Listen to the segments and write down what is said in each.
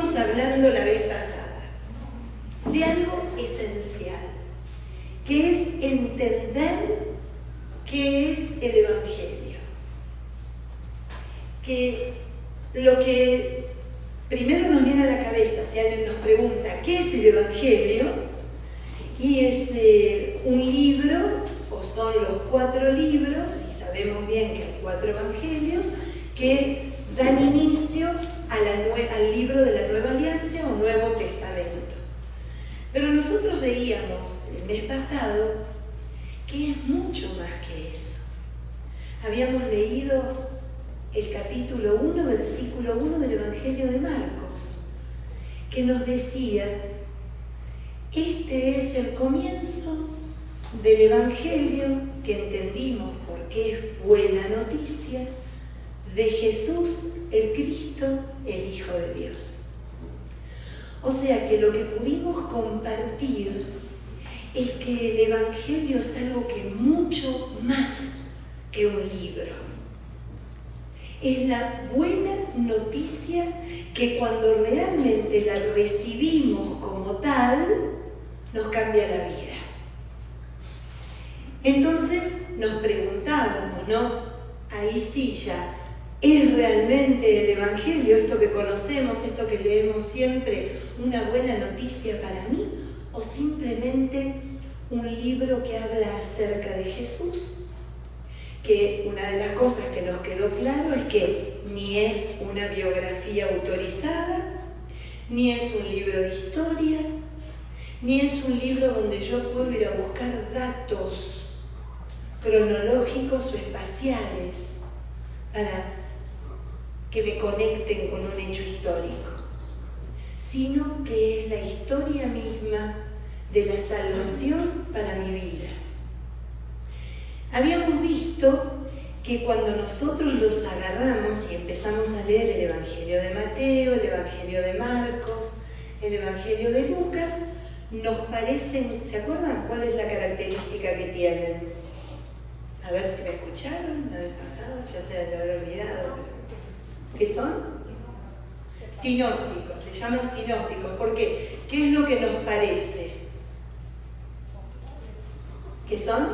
Estuvimos hablando la vez pasada de algo esencial, que es entender qué es el Evangelio. Que lo que primero nos viene a la cabeza si alguien nos pregunta ¿qué es el Evangelio? Y es un libro, o son los 4 libros, y sabemos bien que hay 4 evangelios, que dan inicio al libro de la Nueva Alianza o Nuevo Testamento. Pero nosotros veíamos el mes pasado que es mucho más que eso. Habíamos leído el capítulo 1, versículo 1 del Evangelio de Marcos, que nos decía: este es el comienzo del Evangelio que entendimos porque es buena noticia de Jesús, el Cristo, el Hijo de Dios. O sea que lo que pudimos compartir es que el Evangelio es algo que mucho más que un libro. Es la buena noticia que cuando realmente la recibimos como tal, nos cambia la vida. Entonces nos preguntábamos, ¿no? Ahí sí ya, ¿es realmente el Evangelio, esto que conocemos, esto que leemos siempre, una buena noticia para mí? ¿O simplemente un libro que habla acerca de Jesús? Que una de las cosas que nos quedó claro es que ni es una biografía autorizada, ni es un libro de historia, ni es un libro donde yo puedo ir a buscar datos cronológicos o espaciales para que me conecten con un hecho histórico, sino que es la historia misma de la salvación para mi vida. Habíamos visto que cuando nosotros los agarramos y empezamos a leer el Evangelio de Mateo, el Evangelio de Marcos, el Evangelio de Lucas, nos parecen, ¿se acuerdan cuál es la característica que tienen? A ver si me escucharon la vez pasada, ya se deben haber olvidado. ¿Qué son? Sinópticos, se llaman sinópticos. ¿Por qué? ¿Qué es lo que nos parece? ¿Qué son?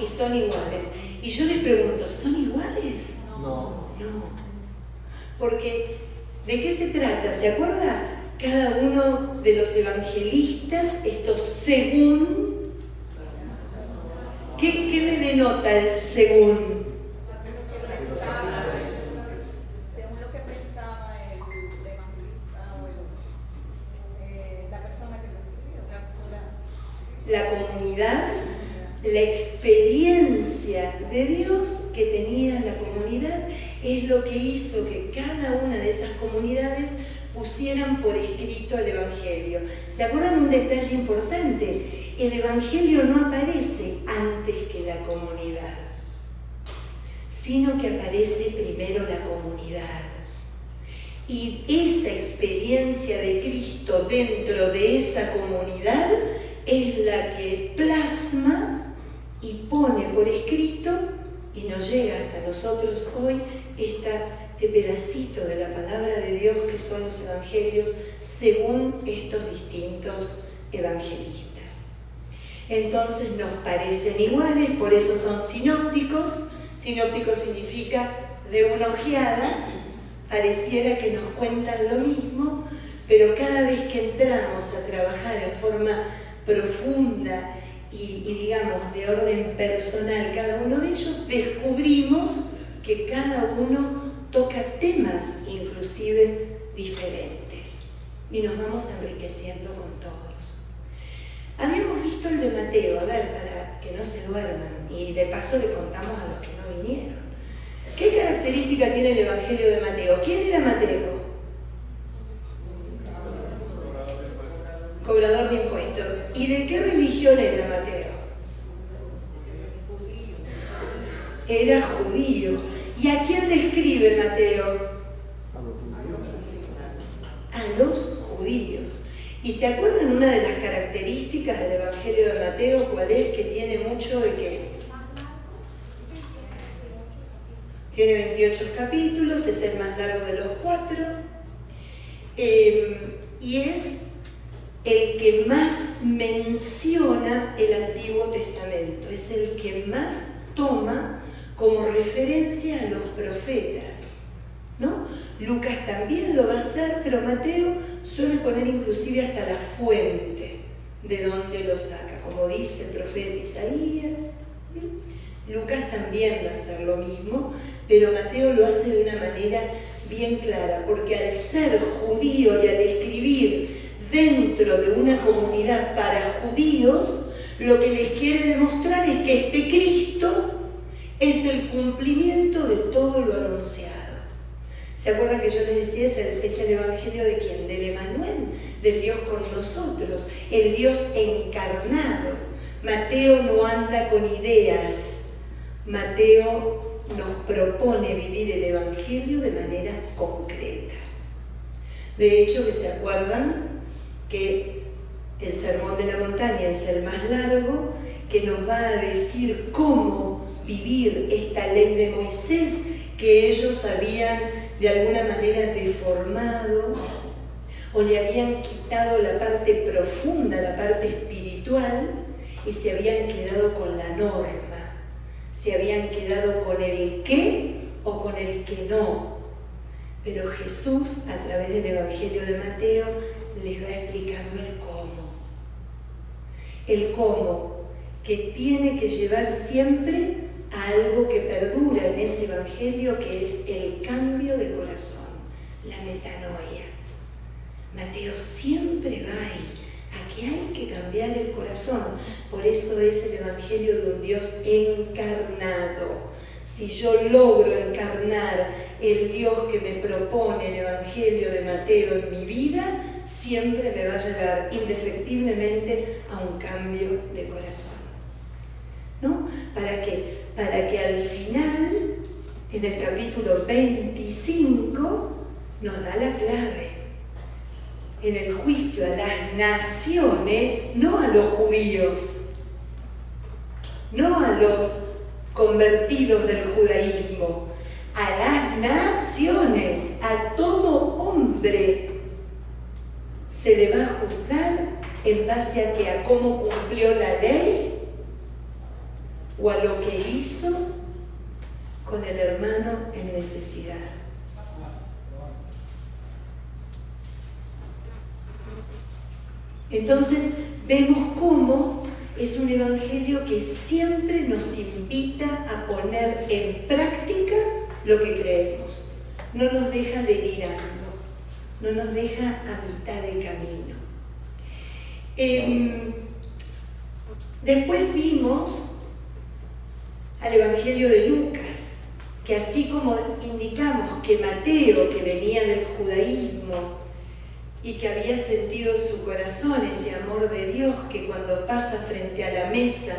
Y son iguales. Y yo les pregunto, ¿son iguales? No. No. Porque, ¿de qué se trata? ¿Se acuerda? Cada uno de los evangelistas, esto según... ¿Qué me denota el según? Según lo que pensaba el evangelista o la persona que lo escribió. La comunidad, la experiencia de Dios que tenía la comunidad es lo que hizo que cada una de esas comunidades pusieran por escrito el Evangelio. ¿Se acuerdan un detalle importante? El Evangelio no aparece antes que la comunidad, sino que aparece primero la comunidad. Y esa experiencia de Cristo dentro de esa comunidad es la que plasma y pone por escrito y nos llega hasta nosotros hoy este pedacito de la palabra de Dios que son los evangelios según estos distintos evangelistas. Entonces nos parecen iguales, por eso son sinópticos. Sinóptico significa de una ojeada, pareciera que nos cuentan lo mismo, pero cada vez que entramos a trabajar en forma profunda y digamos de orden personal cada uno de ellos, descubrimos que cada uno toca temas inclusive diferentes y nos vamos enriqueciendo con todos. Habíamos visto el de Mateo, a ver, para que no se duerman, y de paso le contamos a los que no vinieron. ¿Qué característica tiene el Evangelio de Mateo? ¿Quién era Mateo? Cobrador de impuestos. ¿Y de qué religión era Mateo? Era judío. ¿Y a quién le escribe Mateo? A los judíos. ¿Y se acuerdan una de las características del Evangelio de Mateo? ¿Cuál es? Que tiene mucho de qué. Tiene 28 capítulos, es el más largo de los 4. y es el que más menciona el Antiguo Testamento, es el que más toma como referencia a los profetas, ¿no? Lucas también lo va a hacer, pero Mateo suele poner inclusive hasta la fuente de donde lo saca, como dice el profeta Isaías. Lucas también va a hacer lo mismo, pero Mateo lo hace de una manera bien clara, porque al ser judío y al escribir dentro de una comunidad para judíos, lo que les quiere demostrar es que este Cristo es el cumplimiento de todo lo anunciado. ¿Se acuerdan que yo les decía? Es el evangelio de ¿quién? Del Emanuel, del Dios con nosotros, el Dios encarnado. Mateo no anda con ideas, Mateo nos propone vivir el evangelio de manera concreta. De hecho, que se acuerdan que el Sermón de la Montaña es el más largo, que nos va a decir cómo vivir esta ley de Moisés que ellos habían de alguna manera deformado o le habían quitado la parte profunda, la parte espiritual, y se habían quedado con la norma, se habían quedado con el qué o con el que no. Pero Jesús, a través del Evangelio de Mateo, les va explicando el cómo. El cómo, que tiene que llevar siempre a algo que perdura en ese Evangelio, que es el cambio de corazón, la metanoia. Mateo siempre va ahí, a que hay que cambiar el corazón. Por eso es el Evangelio de un Dios encarnado. Si yo logro encarnar el Dios que me propone el Evangelio de Mateo en mi vida, siempre me va a llevar indefectiblemente a un cambio de corazón. ¿No? ¿Para qué? Para que al final, en el capítulo 25, nos da la clave. En el juicio a las naciones, no a los judíos, no a los convertidos del judaísmo, a las naciones, a todo hombre, se le va a juzgar en base a que a cómo cumplió la ley o a lo que hizo con el hermano en necesidad. Entonces vemos cómo es un evangelio que siempre nos invita a poner en práctica lo que creemos. No nos deja delirando, no nos deja a mitad de camino. Después vimos al Evangelio de Lucas, que así como indicamos que Mateo, que venía del judaísmo y que había sentido en su corazón ese amor de Dios, que cuando pasa frente a la mesa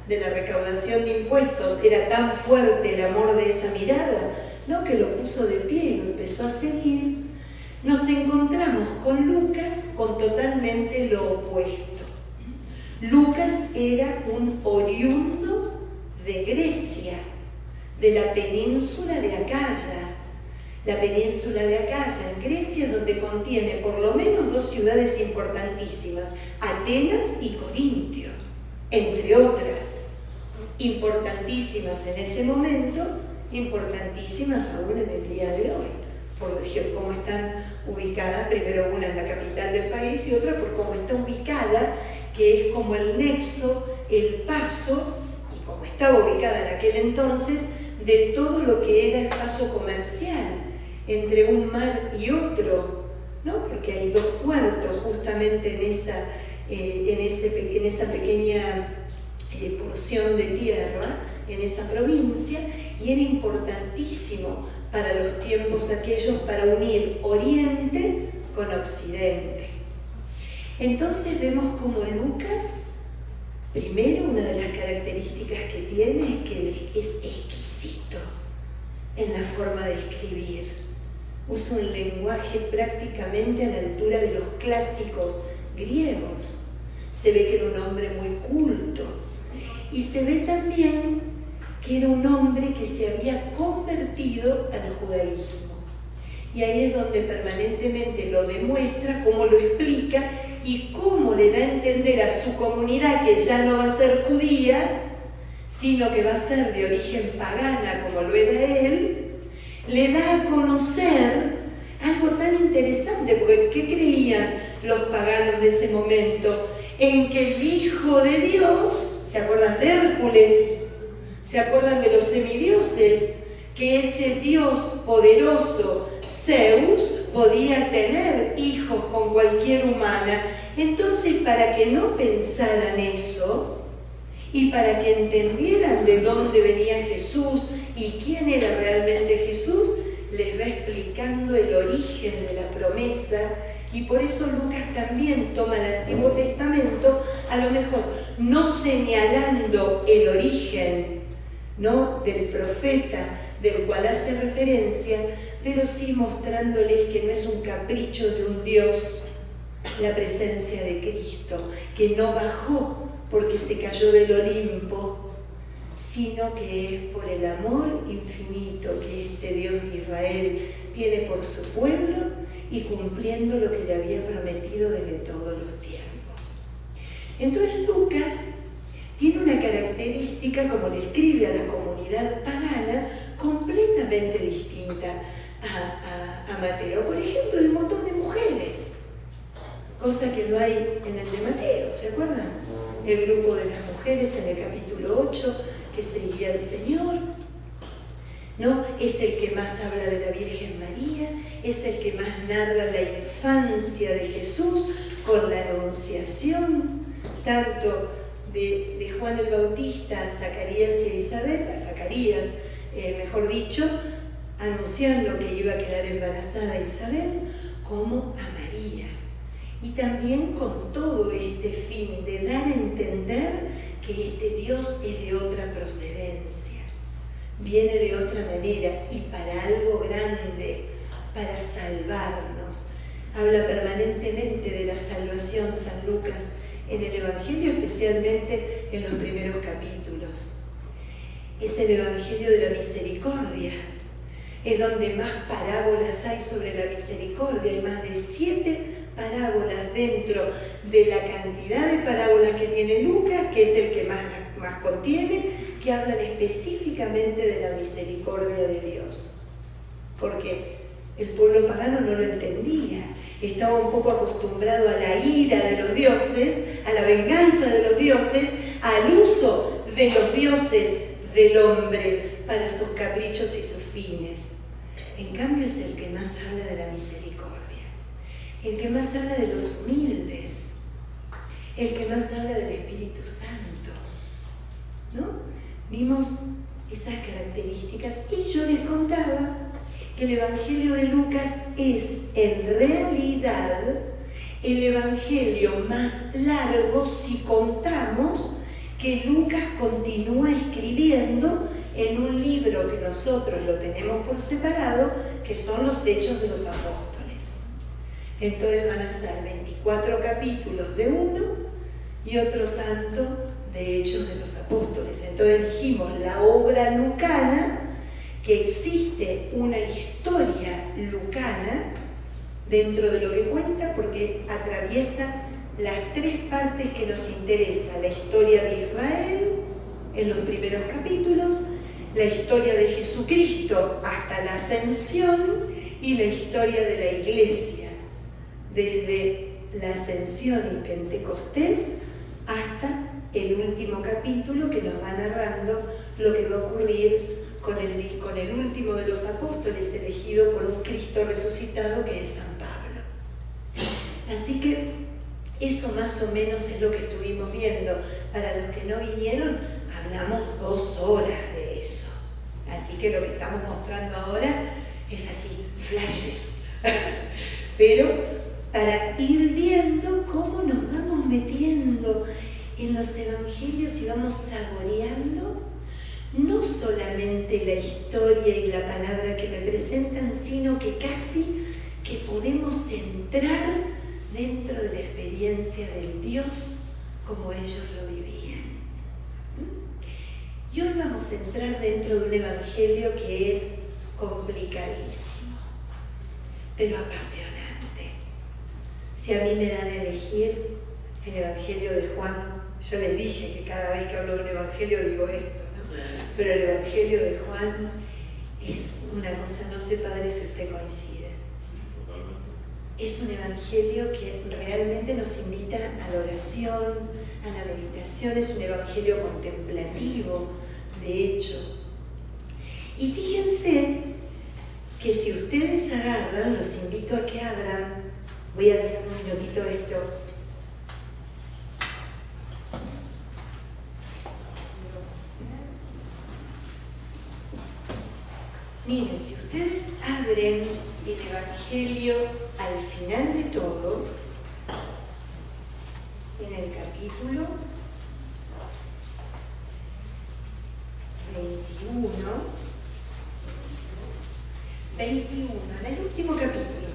de la recaudación de impuestos era tan fuerte el amor de esa mirada, ¿no? Que lo puso de pie y lo empezó a seguir. Nos encontramos con Lucas con totalmente lo opuesto. Lucas era un oriundo de Grecia, de la península de Acaya. La península de Acaya, en Grecia, donde contiene por lo menos dos ciudades importantísimas, Atenas y Corintio, entre otras, importantísimas en ese momento, importantísimas aún en el día de hoy, por cómo están ubicadas, primero una es la capital del país y otra por cómo está ubicada, que es como el nexo, el paso, y como estaba ubicada en aquel entonces, de todo lo que era el paso comercial entre un mar y otro, ¿no? Porque hay dos puertos justamente en esa pequeña porción de tierra, en esa provincia, y era importantísimo para los tiempos aquellos para unir Oriente con Occidente. Entonces vemos como Lucas, primero, una de las características que tiene es que es exquisito en la forma de escribir. Usa un lenguaje prácticamente a la altura de los clásicos griegos. Se ve que era un hombre muy culto. Y se ve también que era un hombre que se había convertido al judaísmo, Y ahí es donde permanentemente lo demuestra, cómo lo explica y cómo le da a entender a su comunidad que ya no va a ser judía, sino que va a ser de origen pagana como lo era él. Le da a conocer algo tan interesante, porque ¿qué creían los paganos de ese momento? En que el Hijo de Dios, ¿se acuerdan de Hércules? ¿Se acuerdan de los semidioses? Que ese Dios poderoso, Zeus, podía tener hijos con cualquier humana. Entonces, para que no pensaran eso, y para que entendieran de dónde venía Jesús y quién era realmente Jesús, les va explicando el origen de la promesa. Y por eso Lucas también toma el Antiguo Testamento, a lo mejor no señalando el origen, ¿no?, del profeta del cual hace referencia, pero sí mostrándoles que no es un capricho de un Dios la presencia de Cristo, que no bajó porque se cayó del Olimpo, sino que es por el amor infinito que este Dios de Israel tiene por su pueblo y cumpliendo lo que le había prometido desde todos los tiempos. Entonces Lucas tiene una característica, como le escribe a la comunidad pagana, completamente distinta a Mateo. Por ejemplo, el montón de mujeres, cosa que no hay en el de Mateo, ¿se acuerdan? El grupo de las mujeres en el capítulo 8 que seguía al Señor, ¿no? Es el que más habla de la Virgen María, es el que más narra la infancia de Jesús con la anunciación, tanto de Juan el Bautista a Zacarías y a Isabel, a Zacarías, mejor dicho, anunciando que iba a quedar embarazada Isabel, como a María. Y también con todo este fin de dar a entender que este Dios es de otra procedencia, viene de otra manera y para algo grande, para salvarnos. Habla permanentemente de la salvación San Lucas en el Evangelio, especialmente en los primeros capítulos. Es el Evangelio de la misericordia, es donde más parábolas hay sobre la misericordia. Hay más de 7 parábolas dentro de la cantidad de parábolas que tiene Lucas, que es el que más contiene, que hablan específicamente de la misericordia de Dios. Porque el pueblo pagano no lo entendía, estaba un poco acostumbrado a la ira de los dioses, a la venganza de los dioses, al uso de los dioses del hombre para sus caprichos y sus fines. En cambio es el que más habla de la misericordia, el que más habla de los humildes, el que más habla del Espíritu Santo, ¿no? Vimos esas características y yo les contaba que el Evangelio de Lucas es en realidad el Evangelio más largo si contamos que Lucas continúa escribiendo en un libro que nosotros lo tenemos por separado, que son los Hechos de los Apóstoles. Entonces van a ser 24 capítulos de uno y otro tanto de Hechos de los Apóstoles. Entonces dijimos la obra lucana, que existe una historia lucana dentro de lo que cuenta, porque atraviesa las 3 partes que nos interesa: la historia de Israel en los primeros capítulos, la historia de Jesucristo hasta la ascensión y la historia de la iglesia desde la ascensión y Pentecostés hasta el último capítulo, que nos va narrando lo que va a ocurrir con el último de los apóstoles elegido por un Cristo resucitado, que es San Pablo. Así que eso más o menos es lo que estuvimos viendo. Para los que no vinieron, hablamos 2 horas de eso. Así que lo que estamos mostrando ahora es así, flashes. Pero para ir viendo cómo nos vamos metiendo en los evangelios y vamos saboreando no solamente la historia y la palabra que me presentan, sino que casi que podemos entrar dentro de la experiencia del Dios como ellos lo vivían. Y hoy vamos a entrar dentro de un evangelio que es complicadísimo. pero apasionante. Si a mí me dan a elegir el Evangelio de Juan, yo les dije que cada vez que hablo de un Evangelio digo esto, ¿no? Pero el Evangelio de Juan es una cosa, no sé, padre, si usted coincide. Es un Evangelio que realmente nos invita a la oración, a la meditación, es un Evangelio contemplativo, de hecho. Y fíjense que si ustedes agarran, los invito a que abran, voy a dejar un minutito esto. Miren, si ustedes abren el Evangelio al final de todo, en el capítulo 21, en el último capítulo.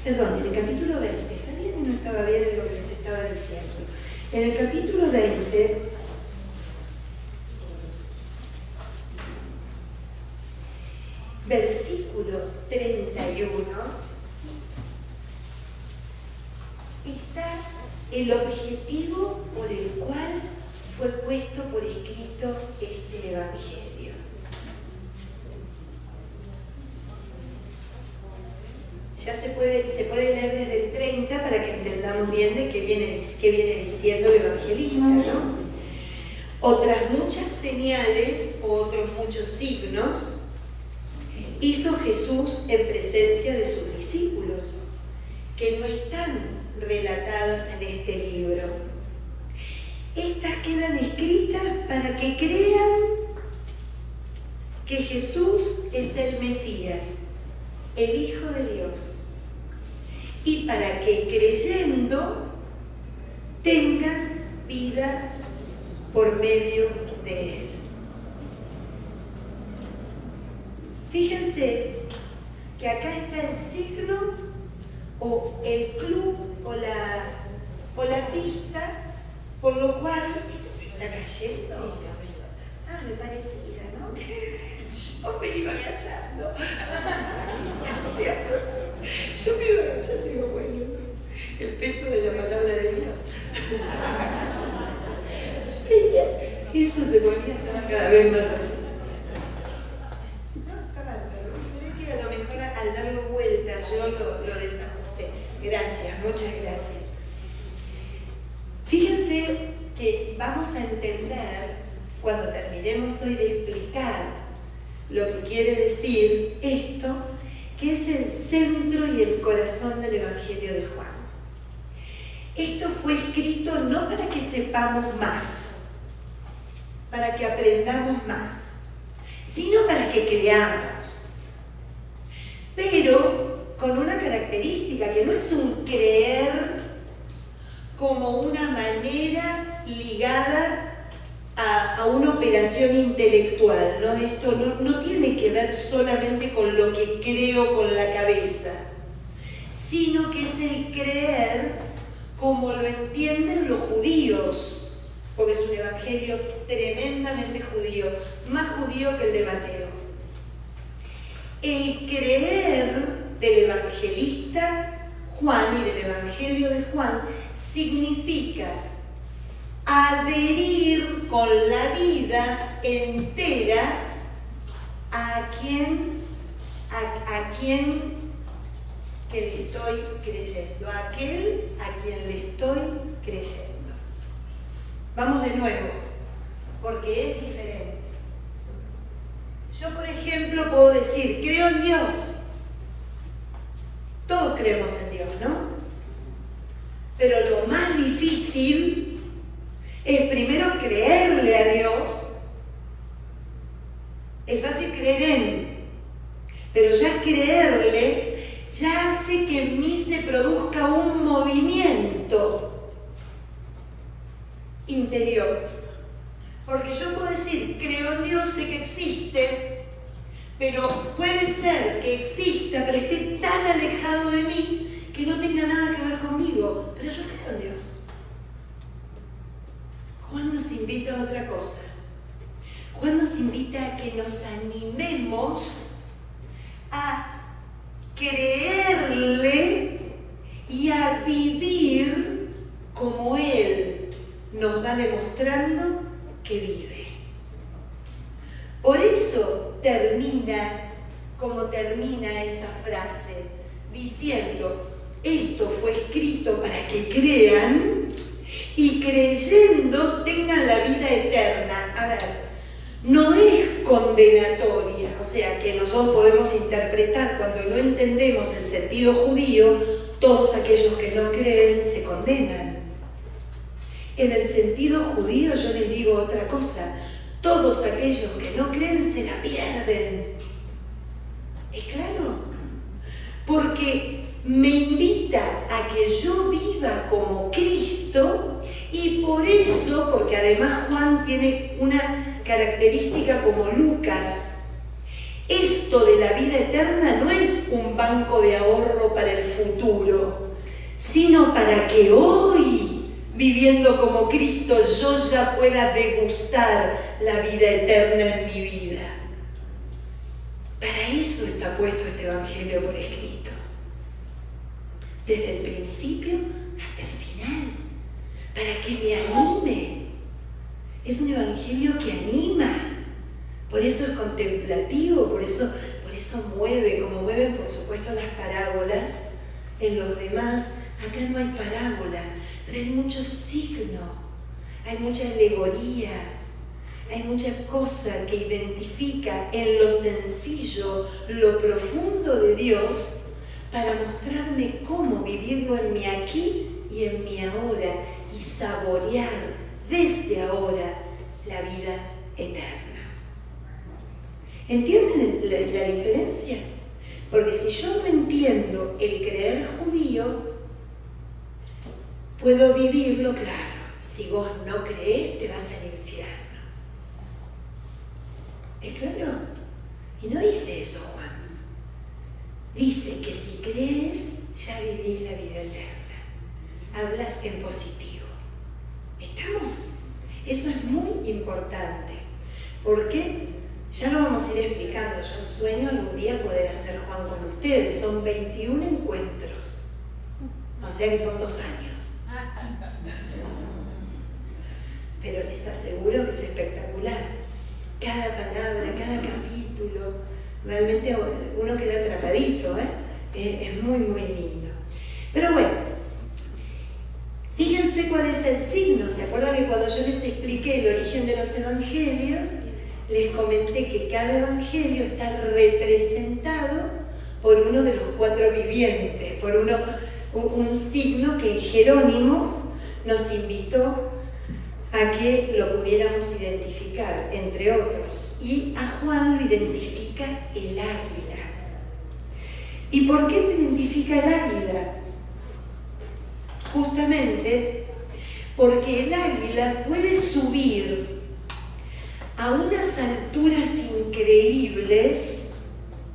Perdón, en el capítulo 20, sabía que no estaba bien en lo que les estaba diciendo. En el capítulo 20, versículo 31, está el objetivo por el cual fue puesto por escrito este Evangelio. Ya se puede leer desde el 30 para que entendamos bien de qué viene diciendo el evangelista, ¿no? Otras muchas señales o otros muchos signos hizo Jesús en presencia de sus discípulos, que no están relatadas en este libro. Estas quedan escritas para que crean que Jesús es el Mesías, el Hijo de Dios, y para que creyendo tengan vida por medio de Él. Fíjense que acá está el signo o el club o la pista por lo cual esto se está cayendo. Ah, me parecía, ¿no? Yo me iba agachando. ¿Cierto? Yo me iba agachando y digo, bueno, el peso de la palabra de Dios. Yo veía y esto se ponía cada vez más así. No, está mal, pero se ve que a lo mejor al darlo vuelta yo lo desajusté. Gracias, muchas gracias. Fíjense que vamos a entender, cuando terminemos hoy de explicar lo que quiere decir esto, que es el centro y el corazón del Evangelio de Juan. Esto fue escrito no para que sepamos más, para que aprendamos más, sino para que creamos. Pero con una característica, que no es un creer como una manera ligada a una operación intelectual, ¿no? Esto no tiene que ver solamente con lo que creo con la cabeza, sino que es el creer como lo entienden los judíos, porque es un evangelio tremendamente judío, más judío que el de Mateo. El creer del evangelista Juan y del evangelio de Juan significa adherir con la vida entera a quien que le estoy creyendo, a aquel a quien le estoy creyendo. Vamos de nuevo, porque es diferente. Yo, por ejemplo, puedo decir, creo en Dios. Todos creemos en Dios, ¿no? Pero lo más difícil es primero creerle a Dios. Es fácil creer en, pero ya creerle ya hace que en mí se produzca un movimiento interior. Porque yo puedo decir, creo en Dios, sé que existe, pero puede ser que exista, pero esté tan alejado de mí que no digo, pero yo creo en Dios. Juan nos invita a otra cosa. Juan nos invita a que nos animemos a creerle y a vivir como Él nos va demostrando que vive. Por eso termina como termina esa frase, diciendo, esto fue escrito para que crean y creyendo tengan la vida eterna. A ver, no es condenatoria, o sea que nosotros podemos interpretar cuando no entendemos el sentido judío, todos aquellos que no creen se condenan. En el sentido judío yo les digo otra cosa, todos aquellos que no creen se la pierden. ¿Es claro? Porque me invita a que yo viva como Cristo y por eso, porque además Juan tiene una característica como Lucas, esto de la vida eterna no es un banco de ahorro para el futuro, sino para que hoy, viviendo como Cristo, yo ya pueda degustar la vida eterna en mi vida. Para eso está puesto este Evangelio por escrito. Desde el principio hasta el final. Para que me anime. Es un Evangelio que anima. Por eso es contemplativo, por eso mueve, como mueven por supuesto las parábolas. En los demás, acá no hay parábola, pero hay mucho signo, hay mucha alegoría. Hay mucha cosa que identifica en lo sencillo, lo profundo de Dios, para mostrarme cómo vivirlo en mi aquí y en mi ahora, y saborear desde ahora la vida eterna. ¿Entienden la diferencia? Porque si yo no entiendo el creer judío, puedo vivirlo, claro, si vos no creés te vas al infierno. ¿Es claro? Y no dice eso Juan. Dice que si crees, ya vivís la vida eterna. Habla en positivo. ¿Estamos? Eso es muy importante. Porque ya lo vamos a ir explicando. Yo sueño algún día poder hacer Juan con ustedes. Son 21 encuentros. O sea que son 2 años. Pero les aseguro que es espectacular. Cada palabra, cada capítulo, realmente uno queda atrapadito, es muy, muy lindo. Pero bueno, fíjense cuál es el signo. ¿Se acuerdan que cuando yo les expliqué el origen de los evangelios, les comenté que cada evangelio está representado por uno de los 4 vivientes, por un signo que Jerónimo nos invitó a que lo pudiéramos identificar, entre otros. Y a Juan lo identifica el águila. ¿Y por qué lo identifica el águila? Justamente porque el águila puede subir a unas alturas increíbles,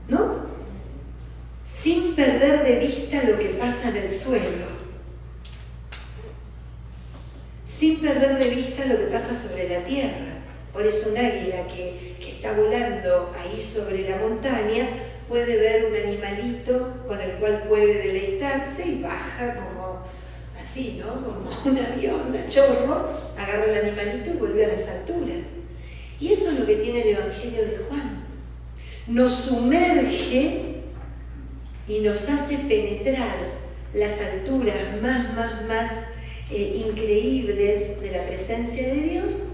¿no? Sin perder de vista lo que pasa en el suelo. Sin perder de vista lo que pasa sobre la tierra. Por eso un águila que está volando ahí sobre la montaña puede ver un animalito con el cual puede deleitarse y baja como así, ¿no? Como un avión, a chorro, agarra el animalito y vuelve a las alturas. Y eso es lo que tiene el Evangelio de Juan. Nos sumerge y nos hace penetrar las alturas más increíbles de la presencia de Dios,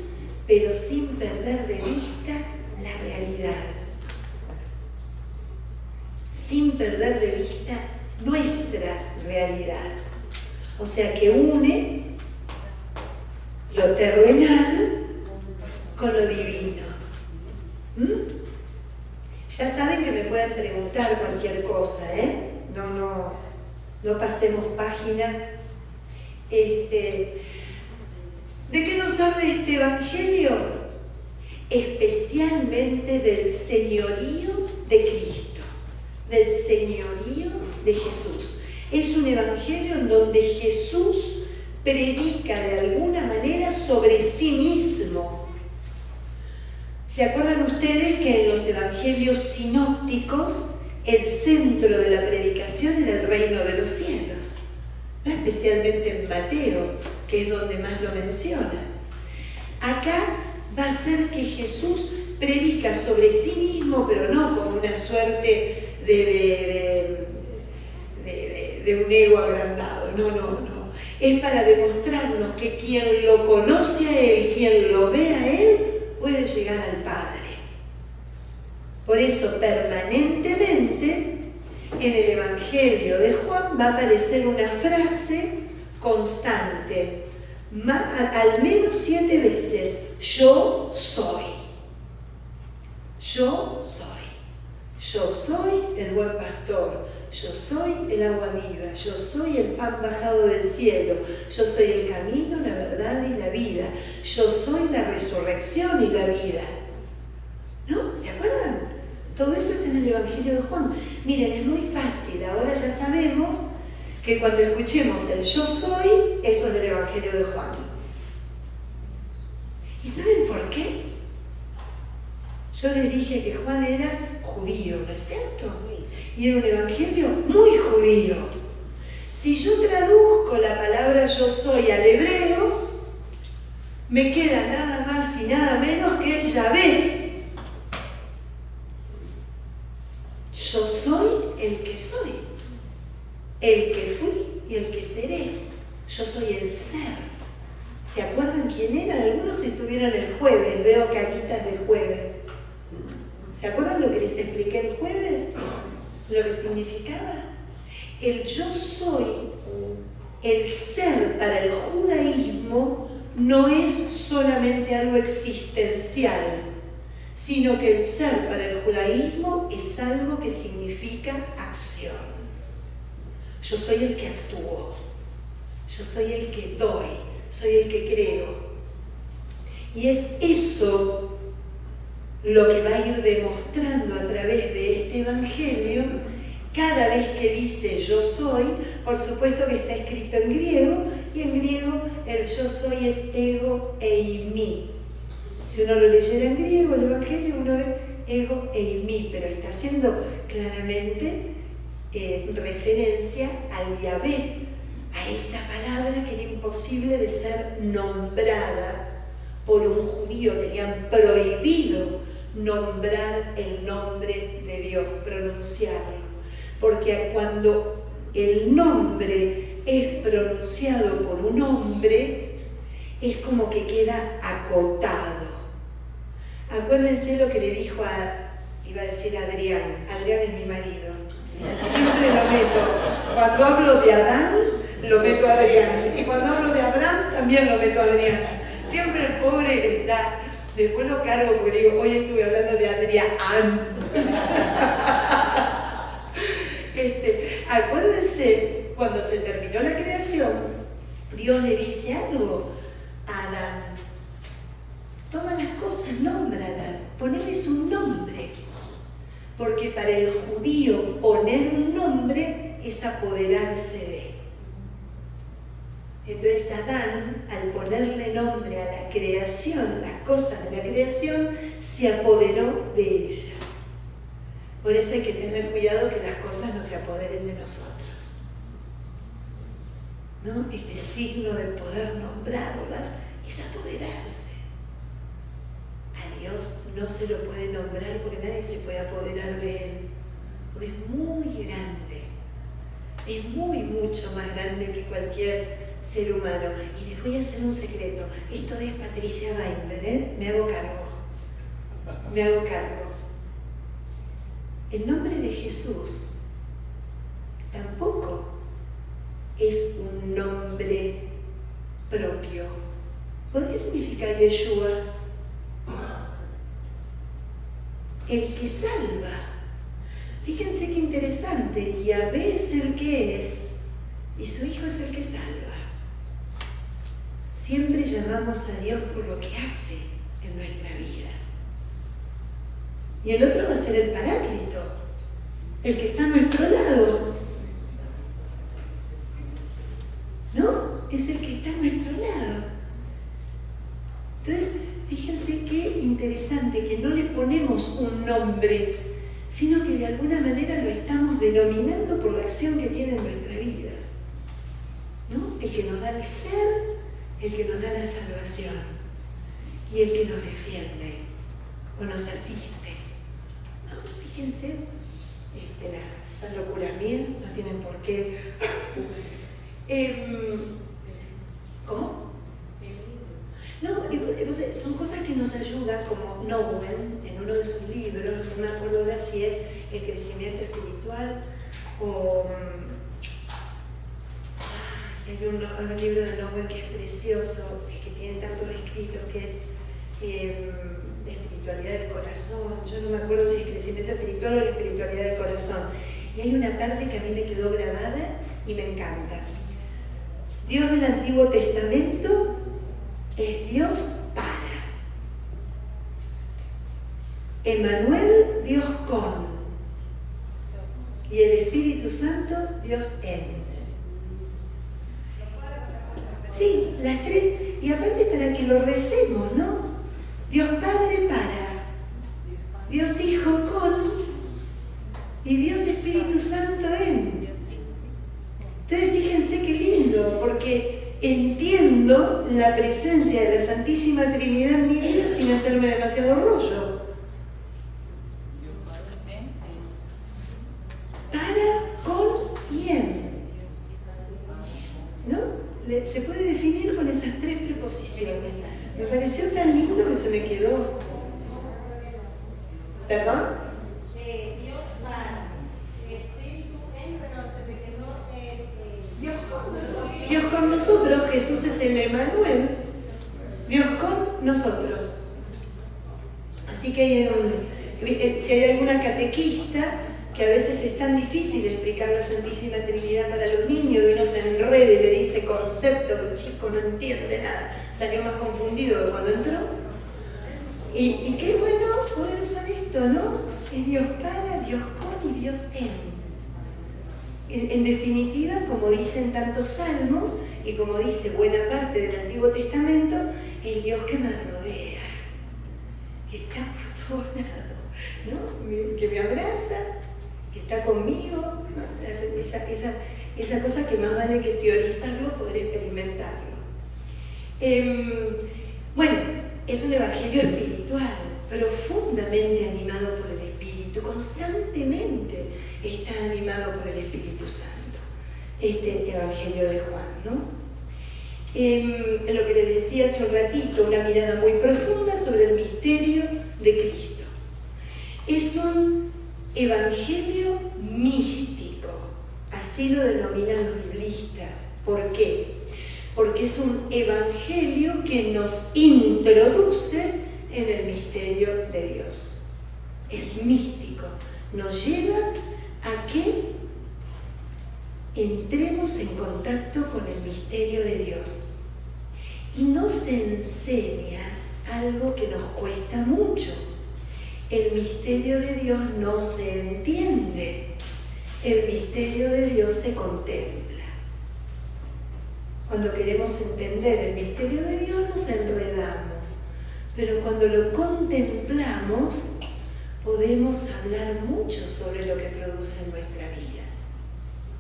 pero sin perder de vista la realidad, sin perder de vista nuestra realidad. O sea que une lo terrenal con lo divino. Ya saben que me pueden preguntar cualquier cosa, no pasemos página. ¿De qué nos habla este Evangelio? Especialmente del señorío de Cristo, del señorío de Jesús. Es un evangelio en donde Jesús predica de alguna manera sobre sí mismo. ¿Se acuerdan ustedes que en los evangelios sinópticos el centro de la predicación era el reino de los cielos? ¿No? Especialmente en Mateo, que es donde más lo menciona. Acá va a ser que Jesús predica sobre sí mismo, pero no como una suerte de un ego agrandado. No. Es para demostrarnos que quien lo conoce a Él, quien lo ve a Él, puede llegar al Padre. Por eso, permanentemente, en el Evangelio de Juan va a aparecer una frase constante, al menos 7 veces: yo soy. Yo soy. Yo soy el buen pastor. Yo soy el agua viva. Yo soy el pan bajado del cielo. Yo soy el camino, la verdad y la vida. Yo soy la resurrección y la vida. ¿No? ¿Se acuerdan? Todo eso está en el Evangelio de Juan. Miren, es muy fácil. Ahora ya sabemos que cuando escuchemos el yo soy, eso es del Evangelio de Juan. ¿Y saben por qué? Yo les dije que Juan era judío, ¿no es cierto? Y era un evangelio muy judío. Si yo traduzco la palabra yo soy al hebreo, me queda nada más y nada menos que Yahvé. Yo soy el que soy, el que fui y el que seré. Yo soy el ser. ¿Se acuerdan quién era? Algunos estuvieron el jueves, veo caritas de jueves. ¿Se acuerdan lo que les expliqué el jueves? Lo que significaba. El yo soy, el ser para el judaísmo, no es solamente algo existencial, sino que el ser para el judaísmo es algo que significa acción. Yo soy el que actúo, yo soy el que doy, soy el que creo. Y es eso lo que va a ir demostrando a través de este evangelio. Cada vez que dice yo soy, por supuesto que está escrito en griego, y en griego el yo soy es ego eimi. Si uno lo leyera en griego, el evangelio, uno ve ego eimi, pero está haciendo claramente referencia al Yahvé, a esa palabra que era imposible de ser nombrada por un judío. Tenían prohibido nombrar el nombre de Dios, pronunciarlo, porque cuando el nombre es pronunciado por un hombre, es como que queda acotado. Acuérdense lo que le dijo iba a decir Adrián es mi marido, siempre lo meto, cuando hablo de Adán, lo meto a Adrián, y cuando hablo de Abraham, también lo meto a Adrián. Siempre el pobre está. Después lo cargo porque digo, hoy estuve hablando de Adrián. Acuérdense, cuando se terminó la creación, Dios le dice algo a Adán. Toma las cosas, nómbralas, ponerles un nombre. Porque para el judío poner un nombre es apoderarse de. Entonces Adán, al ponerle nombre a la creación, las cosas de la creación, se apoderó de ellas. Por eso hay que tener cuidado que las cosas no se apoderen de nosotros, ¿no? Este signo de poder nombrarlas es apoderarse. A Dios no se lo puede nombrar porque nadie se puede apoderar de Él, porque es muy grande, es mucho más grande que cualquier ser humano. Y les voy a hacer un secreto. Esto es Patricia Weinberg, ¿eh? Me hago cargo. El nombre de Jesús tampoco es un nombre propio. ¿Por qué significa Yeshua? El que salva. Fíjense qué interesante. Yahvé es el que es y su Hijo es el que salva. Siempre llamamos a Dios por lo que hace en nuestra vida. Y el otro va a ser el Paráclito, el que está a nuestro lado. es el que está a nuestro lado. Entonces, fíjense qué interesante que no le ponemos un nombre, sino que de alguna manera lo estamos denominando por la acción que tiene en nuestra vida, ¿no? El que nos da el ser, el que nos da la salvación y el que nos defiende o nos asiste, ¿no? Fíjense, las locuras mías no tienen por qué. ¿Cómo? No, son cosas que nos ayudan, como Nowen, en uno de sus libros, no me acuerdo ahora si es El crecimiento espiritual o... hay un libro de Nowen que es precioso, que tiene tantos escritos, que es de espiritualidad del corazón. Yo no me acuerdo si es crecimiento espiritual o la espiritualidad del corazón. Y hay una parte que a mí me quedó grabada y me encanta. Dios del Antiguo Testamento es Dios para. Emmanuel, Dios con. Y el Espíritu Santo, Dios en. Sí, las tres. Y aparte para que lo recemos, ¿no? Dios Padre para. Dios Hijo con. Y Dios Espíritu Santo en. Entonces fíjense qué lindo, porque entiendo la presencia de la Santísima Trinidad en mi vida sin hacerme demasiado rollo. Para, con y en. ¿No? Se puede definir con esas tres preposiciones. Me pareció tan lindo que se me quedó. ¿Perdón? Dios para. Espíritu en, pero se me quedó Dios con nosotros. Jesús es el Emmanuel. Dios con nosotros. Así que si hay alguna catequista que a veces es tan difícil explicar la Santísima Trinidad para los niños y uno se enreda y le dice concepto que el chico no entiende nada, salió más confundido que cuando entró. Y qué bueno poder usar esto, ¿no? Es Dios para, Dios con y Dios en. En definitiva, como dicen tantos salmos y como dice buena parte del Antiguo Testamento, el Dios que me rodea, que está por todos lados, ¿no? Que me abraza, que está conmigo, ¿no? Esa cosa que más vale que teorizarlo, poder experimentarlo. Bueno, es un evangelio espiritual, profundamente animado por el Espíritu, constantemente está animado por el Espíritu Santo, este evangelio de Juan, ¿no? Lo que les decía hace un ratito, una mirada muy profunda sobre el misterio de Cristo. Es un evangelio místico, así lo denominan los biblistas. ¿Por qué? Porque es un evangelio que nos introduce en el misterio de Dios. Es místico, nos lleva a que entremos en contacto con el misterio de Dios. Y nos enseña algo que nos cuesta mucho. El misterio de Dios no se entiende, el misterio de Dios se contempla. Cuando queremos entender el misterio de Dios nos enredamos, pero cuando lo contemplamos podemos hablar mucho sobre lo que produce en nuestra vida.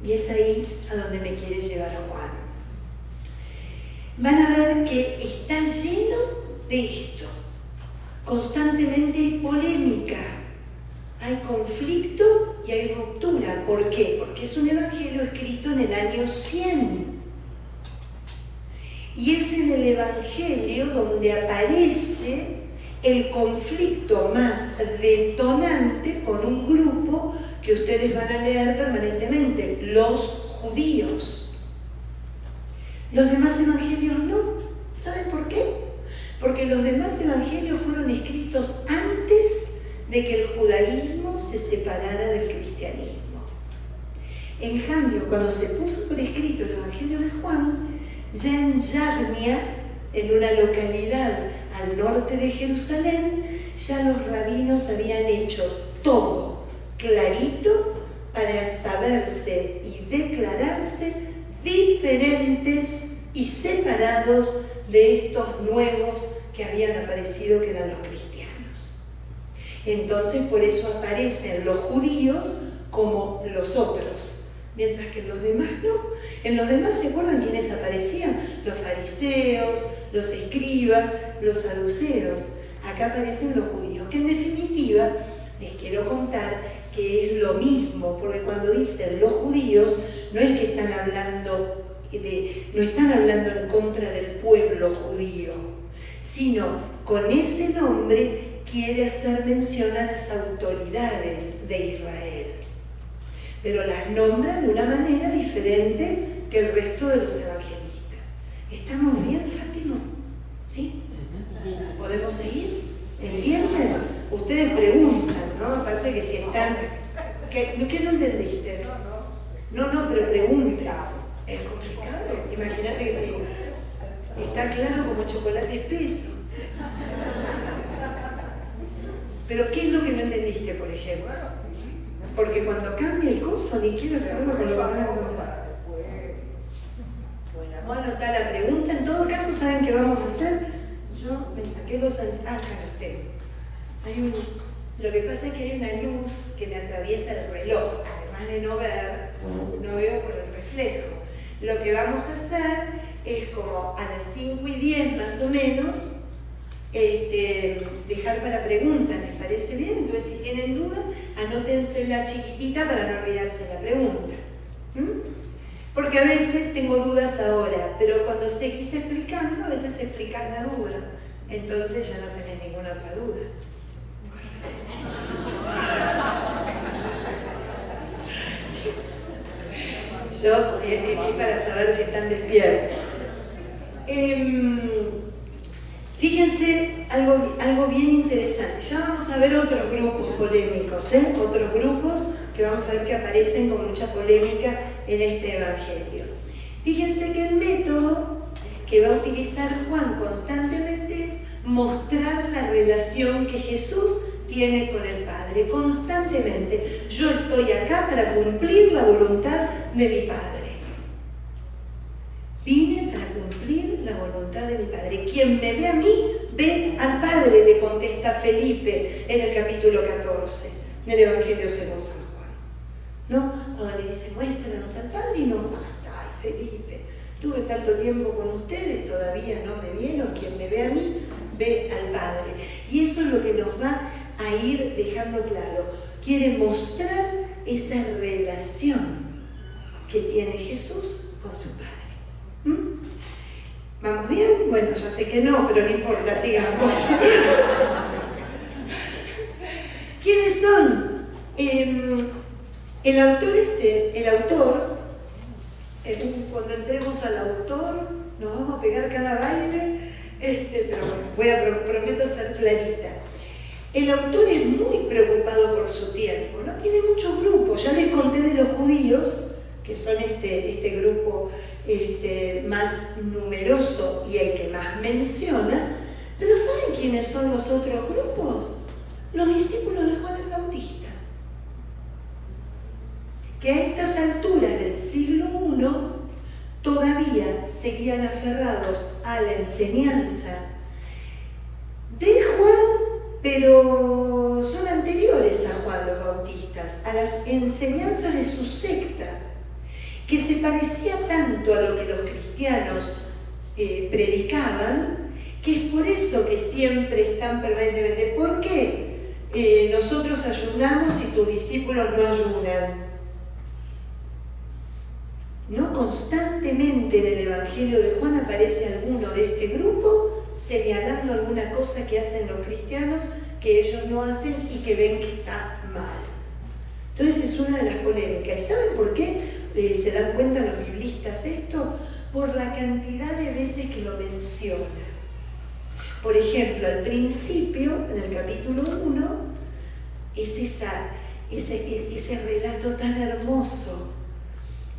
Y es ahí a donde me quiere llevar Juan. Van a ver que está lleno de esto. Constantemente hay polémica, hay conflicto y hay ruptura. ¿Por qué? Porque es un evangelio escrito en el año 100. Y es en el evangelio donde aparece el conflicto más detonante con un grupo que ustedes van a leer permanentemente, los judíos. Los demás evangelios no. ¿Saben por qué? Porque los demás evangelios fueron escritos antes de que el judaísmo se separara del cristianismo. En cambio, cuando se puso por escrito el evangelio de Juan, ya en Yavnia, en una localidad al norte de Jerusalén, ya los rabinos habían hecho todo clarito para saberse y declararse diferentes y separados de estos nuevos que habían aparecido, que eran los cristianos. Entonces, por eso aparecen los judíos como los otros, mientras que en los demás no. En los demás, ¿se acuerdan quiénes aparecían? Los fariseos, los escribas, los saduceos. Acá aparecen los judíos, que en definitiva les quiero contar que es lo mismo, porque cuando dicen los judíos, no es que están hablando no están hablando en contra del pueblo judío, sino con ese nombre quiere hacer mención a las autoridades de Israel, pero las nombra de una manera diferente que el resto de los evangelistas. ¿Estamos bien, Fátima? ¿Sí? ¿Podemos seguir? ¿Entienden? Ustedes preguntan, ¿no? Aparte que si están... ¿Qué no entendiste? No, pero pregunta. ¿Es complicado? Imagínate que si está claro como chocolate espeso. Pero ¿qué es lo que no entendiste, por ejemplo? Porque cuando cambia el coso, ni quiero saberlo con lo que van a encontrar. Bueno, vamos a anotar la pregunta. En todo caso, ¿saben qué vamos a hacer? Yo me saqué los... acá los tengo. Lo que pasa es que hay una luz que me atraviesa el reloj. Además de no ver, no veo por el reflejo. Lo que vamos a hacer es como a las 5:10 más o menos, dejar para preguntas, ¿les parece bien? Entonces, si tienen dudas, anótense la chiquitita para no olvidarse la pregunta. Porque a veces tengo dudas ahora, pero cuando seguís explicando, a veces explicás la duda. Entonces ya no tenés ninguna otra duda. Yo, para saber si están despiertos. Fíjense algo bien interesante. Ya vamos a ver otros grupos polémicos, otros grupos que vamos a ver que aparecen con mucha polémica en este evangelio. Fíjense que el método que va a utilizar Juan constantemente es mostrar la relación que Jesús tiene con el Padre, constantemente. Yo estoy acá para cumplir la voluntad de mi Padre. Vine para cumplir la voluntad de mi Padre. Quien me ve a mí, ve al Padre, le contesta Felipe en el capítulo 14 del Evangelio según San Juan. ¿No? Cuando le dice, muéstranos al Padre, y no, ay, Felipe, tuve tanto tiempo con ustedes, todavía no me vieron. Quien me ve a mí, ve al Padre. Y eso es lo que nos va a ir dejando claro. Quiere mostrar esa relación que tiene Jesús con su Padre. ¿Vamos bien? Bueno, ya sé que no, pero no importa, sigamos. ¿Quiénes son? El autor, cuando entremos al autor, nos vamos a pegar cada baile, pero bueno, prometo ser clarita. El autor es muy preocupado por su tiempo, no tiene muchos grupos. Ya les conté de los judíos, que son este grupo más numeroso y el que más menciona, pero ¿saben quiénes son los otros grupos? Los discípulos de Juan el Bautista, que a estas alturas del siglo I todavía seguían aferrados a la enseñanza de Juan, pero son anteriores a Juan los Bautistas, a las enseñanzas de su secta, que se parecía tanto a lo que los cristianos predicaban, que es por eso que siempre están permanentemente. ¿Por qué nosotros ayunamos y tus discípulos no ayunan? ¿No? Constantemente en el Evangelio de Juan aparece alguno de este grupo señalando alguna cosa que hacen los cristianos que ellos no hacen y que ven que está mal. Entonces es una de las polémicas. ¿Y saben por qué se dan cuenta los biblistas esto? Por la cantidad de veces que lo menciona. Por ejemplo, al principio, en el capítulo 1, es ese relato tan hermoso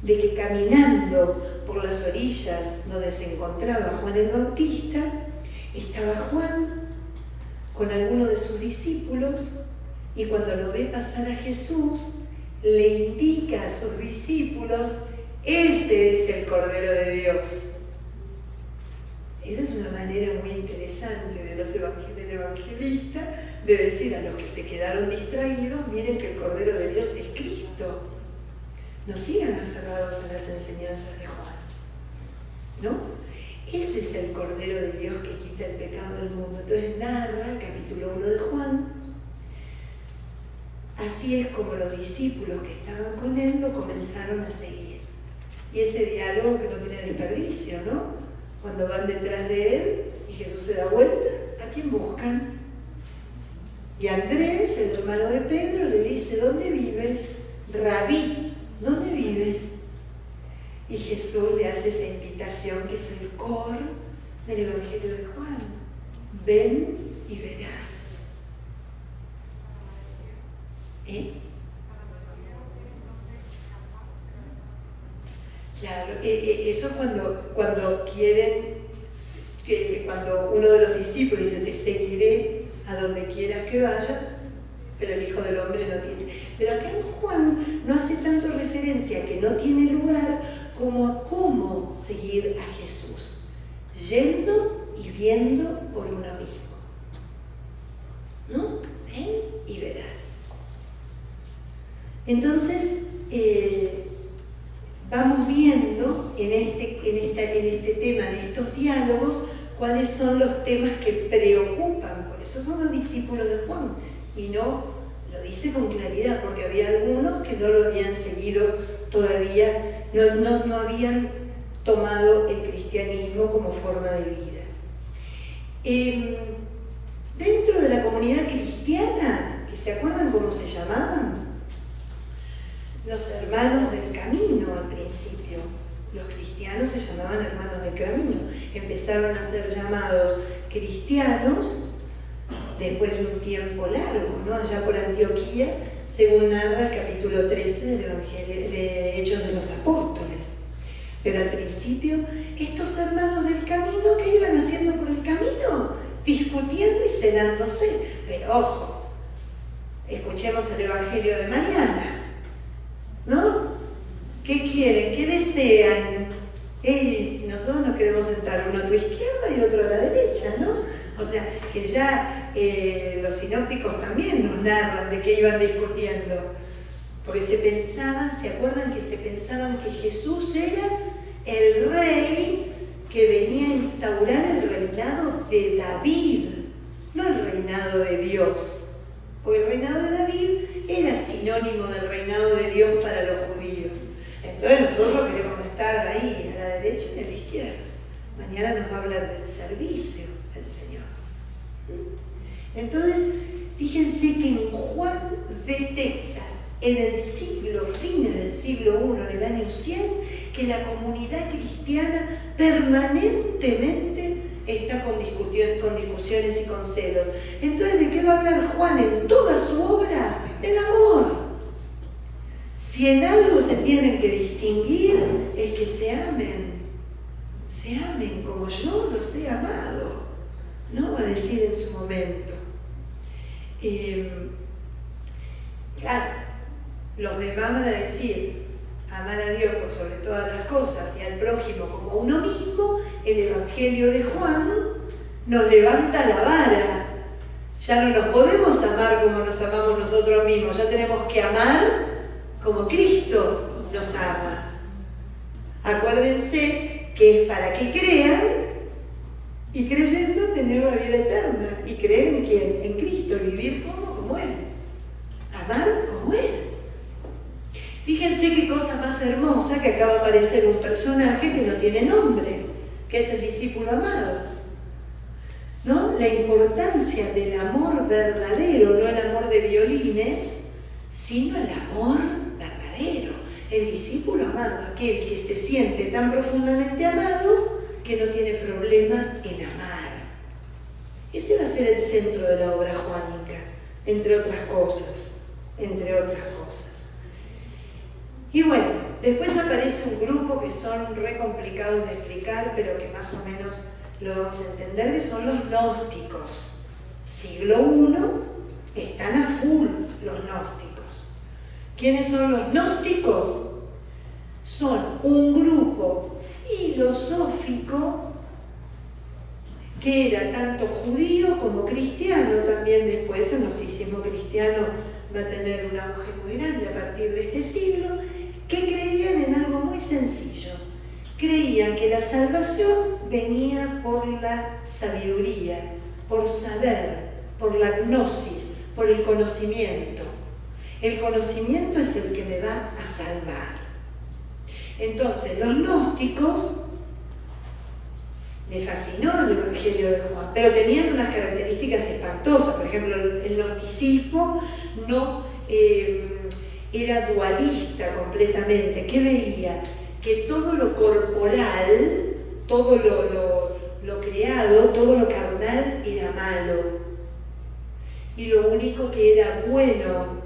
de que caminando por las orillas donde se encontraba Juan el Bautista, estaba Juan con alguno de sus discípulos, y cuando lo ve pasar a Jesús, le indica a sus discípulos: ese es el Cordero de Dios. manera muy interesante del evangelista de decir a los que se quedaron distraídos, miren que el Cordero de Dios es Cristo. No sigan aferrados a las enseñanzas de Juan, ¿no? Ese es el Cordero de Dios que quita el pecado del mundo. Entonces narra el capítulo 1 de Juan. Así es como los discípulos que estaban con él lo comenzaron a seguir. Y ese diálogo que no tiene desperdicio, ¿no? Cuando van detrás de él y Jesús se da vuelta, ¿a quién buscan? Y Andrés, el hermano de Pedro, le dice, ¿dónde vives? Rabí, ¿dónde vives? Y Jesús le hace esa invitación que es el core del Evangelio de Juan. Ven y verás. Claro, eso cuando quieren, cuando uno de los discípulos dice, te seguiré a donde quieras que vayas, pero el Hijo del Hombre no tiene. Pero acá en Juan no hace tanto referencia a que no tiene lugar como a cómo seguir a Jesús, yendo y viendo por uno mismo. ¿No? Ven y verás. Entonces, vamos viendo en este tema, en estos diálogos, cuáles son los temas que preocupan. Por eso son los discípulos de Juan. Y no lo dice con claridad, porque había algunos que no lo habían seguido todavía, no habían tomado el cristianismo como forma de vida. Dentro de la comunidad cristiana, que se acuerdan cómo se llamaban, los hermanos del camino al principio. Los cristianos se llamaban hermanos del camino. Empezaron a ser llamados cristianos después de un tiempo largo, ¿no? Allá por Antioquía, según narra el capítulo 13 del Evangelio de Hechos de los Apóstoles. Pero al principio, estos hermanos del camino, ¿qué iban haciendo por el camino? Discutiendo y celándose. Pero ojo, escuchemos el Evangelio de mañana, ¿no? ¿Qué quieren? ¿Qué desean? Nosotros nos queremos sentar uno a tu izquierda y otro a la derecha, ¿no? O sea, que ya los sinópticos también nos narran de qué iban discutiendo. Porque se acuerdan que se pensaban que Jesús era el rey que venía a instaurar el reinado de David, no el reinado de Dios. Porque el reinado de David era sinónimo del reinado de Dios para los judíos. Entonces nosotros queremos estar ahí, a la derecha y a la izquierda. Mañana nos va a hablar del servicio del Señor. Entonces, fíjense que en Juan detecta en el fines del siglo I, en el año 100, que la comunidad cristiana permanentemente está con discusiones y con celos. Entonces, ¿de qué va a hablar Juan en toda su obra? Del amor. Si en algo se tienen que distinguir, es que se amen como yo los he amado, ¿no? Va a decir en su momento. Claro, los demás van a decir, amar a Dios por sobre todas las cosas y al prójimo como uno mismo. El Evangelio de Juan nos levanta la vara. Ya no nos podemos amar como nos amamos nosotros mismos, ya tenemos que amar como Cristo nos ama. Acuérdense que es para que crean y creyendo tener la vida eterna. ¿Y creer en quién? En Cristo, vivir como Él, amar como Él. Fíjense qué cosa más hermosa, que acaba de aparecer un personaje que no tiene nombre, que es el discípulo amado, ¿no? La importancia del amor verdadero, no el amor de violines, sino el amor verdadero. El discípulo amado, aquel que se siente tan profundamente amado que no tiene problema en amar. Ese va a ser el centro de la obra juánica, entre otras cosas. Y bueno, después aparece un grupo que son re complicados de explicar, pero que más o menos lo vamos a entender, que son los gnósticos. Siglo I, están a full los gnósticos. ¿Quiénes son los gnósticos? Son un grupo filosófico que era tanto judío como cristiano también después. El gnosticismo cristiano va a tener un auge muy grande a partir de este siglo, que creían en algo muy sencillo. Creían que la salvación venía por la sabiduría, por saber, por la gnosis, por el conocimiento. El conocimiento es el que me va a salvar. Entonces, los gnósticos les fascinó el Evangelio de Juan, pero tenían unas características espantosas. Por ejemplo, el gnosticismo no era dualista completamente. ¿Qué veía? Que todo lo corporal, todo lo creado, todo lo carnal era malo. Y lo único que era bueno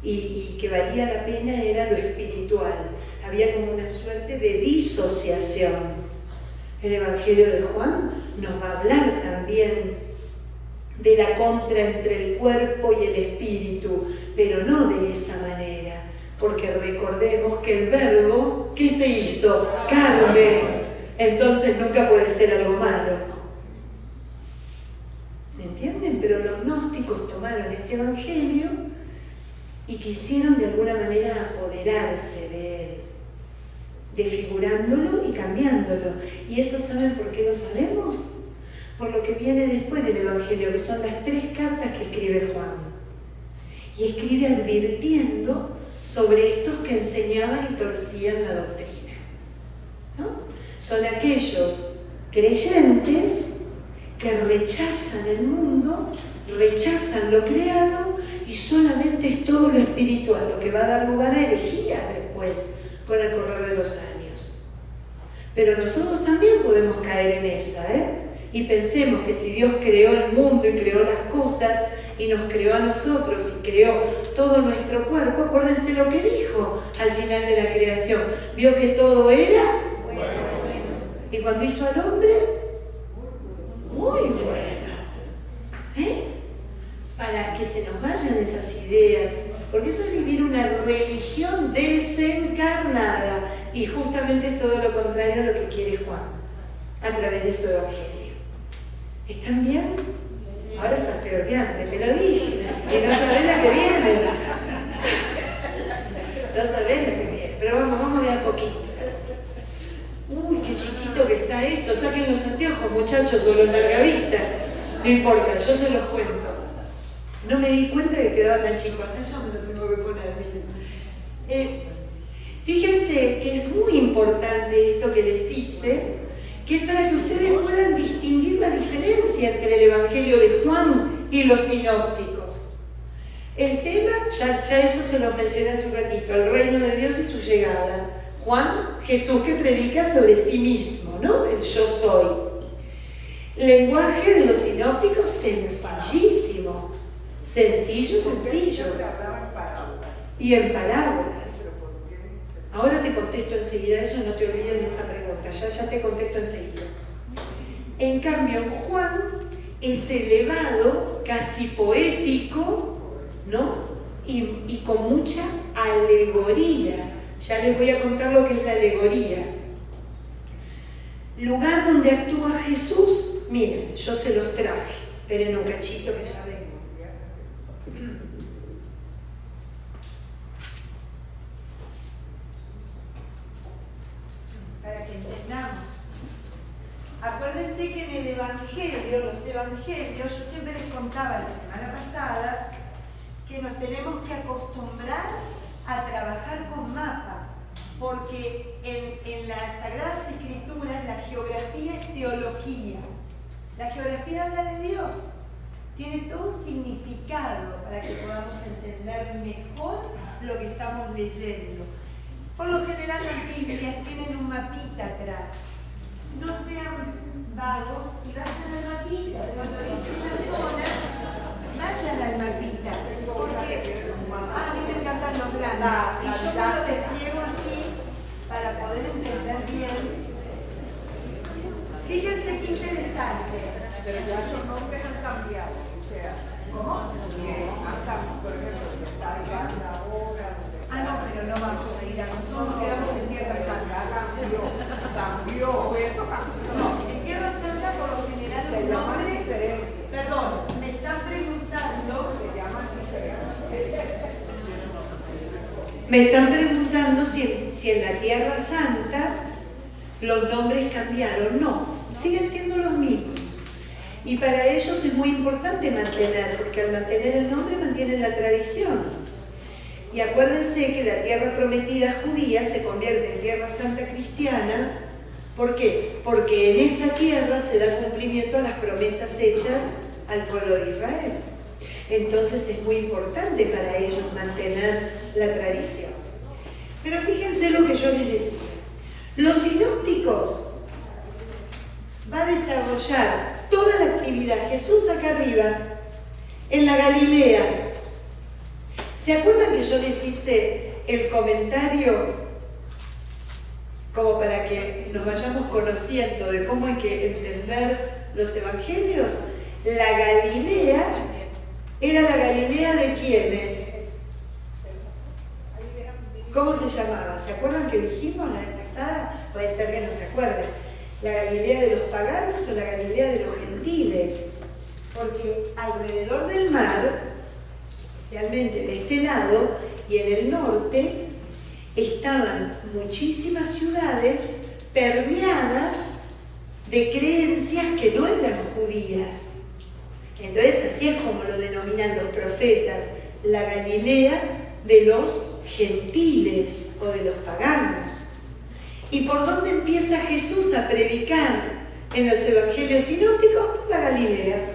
y que valía la pena era lo espiritual. Había como una suerte de disociación. El Evangelio de Juan nos va a hablar también de la contra entre el cuerpo y el espíritu, pero no de esa manera, porque recordemos que el verbo, ¿qué se hizo? Carne. Entonces nunca puede ser algo malo. ¿Entienden? Pero los gnósticos tomaron este Evangelio y quisieron de alguna manera apoderarse de él, desfigurándolo y cambiándolo. ¿Y eso saben por qué lo sabemos? Por lo que viene después del Evangelio, que son las 3 cartas que escribe Juan. Y escribe advirtiendo sobre estos que enseñaban y torcían la doctrina, ¿no? Son aquellos creyentes que rechazan el mundo, rechazan lo creado, y solamente es todo lo espiritual lo que va a dar lugar a herejías después, con el correr de los años. Pero nosotros también podemos caer en esa, y pensemos que si Dios creó el mundo y creó las cosas y nos creó a nosotros y creó todo nuestro cuerpo, acuérdense lo que dijo al final de la creación: vio que todo era bueno. Y cuando hizo al hombre, muy bueno. Para que se nos vayan esas ideas, porque eso es vivir una religión desencarnada, y justamente es todo lo contrario a lo que quiere Juan a través de su Evangelio. ¿Están bien? Ahora están peor que antes, te lo dije, y no sabés la que viene. No sabés la que viene, pero vamos de a poquito. Uy, qué chiquito que está esto. Saquen los anteojos, muchachos, o los largavistas. No importa, yo se los cuento. No me di cuenta que quedaba tan chico. Hasta yo me lo tengo que poner. Fíjense que es muy importante esto que les hice, que es para que ustedes puedan distinguir la diferencia entre el Evangelio de Juan y los sinópticos. El tema, ya eso se los mencioné hace un ratito, el reino de Dios y su llegada. Juan, Jesús que predica sobre sí mismo, ¿no? El yo soy. Lenguaje de los sinópticos sencillísimo. Sencillo. Y en parábolas. Ahora te contesto enseguida, eso no te olvides de esa pregunta, ya te contesto enseguida. En cambio, en Juan es elevado, casi poético, ¿no? Y con mucha alegoría. Ya les voy a contar lo que es la alegoría. Lugar donde actúa Jesús, miren, yo se los traje. Esperen un cachito que ya vengo. Para que entendamos. Acuérdense que en el Evangelio, los Evangelios, yo siempre les contaba la semana pasada que nos tenemos que acostumbrar a trabajar con mapa, porque en las Sagradas Escrituras la geografía es teología. La geografía habla de Dios, tiene todo un significado para que podamos entender mejor lo que estamos leyendo. Por lo general las Biblias tienen un mapita atrás. No sean vagos y vayan al mapita. Cuando dice una zona, vayan al mapita. Porque a mí me encantan los grandes. Y yo me lo despliego así para poder entender bien. Fíjense qué interesante. Pero ya esos nombres han cambiado. O sea, ¿cómo? Han cambiado. Por ejemplo, está Irlanda ahora. No, pero no vamos a ir a nosotros, nos quedamos en Tierra Santa. Cambió, eso cambió. No, en Tierra Santa por lo general los Me están preguntando si en la Tierra Santa los nombres cambiaron. No, siguen siendo los mismos. Y para ellos es muy importante mantener, porque al mantener el nombre mantienen la tradición. Y acuérdense que la tierra prometida judía se convierte en Tierra Santa cristiana. ¿Por qué? Porque en esa tierra se da cumplimiento a las promesas hechas al pueblo de Israel. Entonces es muy importante para ellos mantener la tradición. Pero fíjense lo que yo les decía. Los sinópticos va a desarrollar toda la actividad Jesús acá arriba, en la Galilea. ¿Se acuerdan que yo les hice el comentario como para que nos vayamos conociendo de cómo hay que entender los evangelios? La Galilea era la Galilea de ¿quiénes? ¿Cómo se llamaba? ¿Se acuerdan que dijimos la vez pasada? Puede ser que no se acuerden. ¿La Galilea de los paganos o la Galilea de los gentiles? Porque alrededor del mar, especialmente de este lado y en el norte, estaban muchísimas ciudades permeadas de creencias que no eran judías. Entonces así es como lo denominan los profetas, la Galilea de los gentiles o de los paganos. ¿Y por dónde empieza Jesús a predicar en los evangelios sinópticos? Por la Galilea,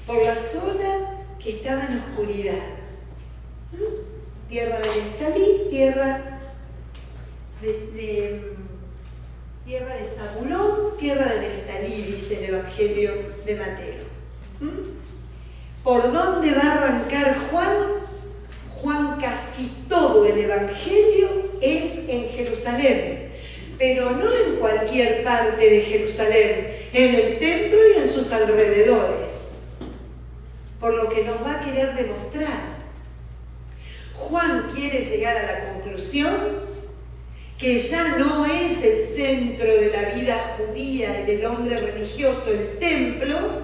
por la zona que estaba en oscuridad. Tierra de Neftalí, tierra de Zabulón, tierra de Neftalí, dice el Evangelio de Mateo. ¿Por dónde va a arrancar Juan? Juan casi todo el Evangelio es en Jerusalén, pero no en cualquier parte de Jerusalén, en el templo y en sus alrededores, por lo que nos va a querer demostrar. Juan quiere llegar a la conclusión que ya no es el centro de la vida judía y del hombre religioso el templo,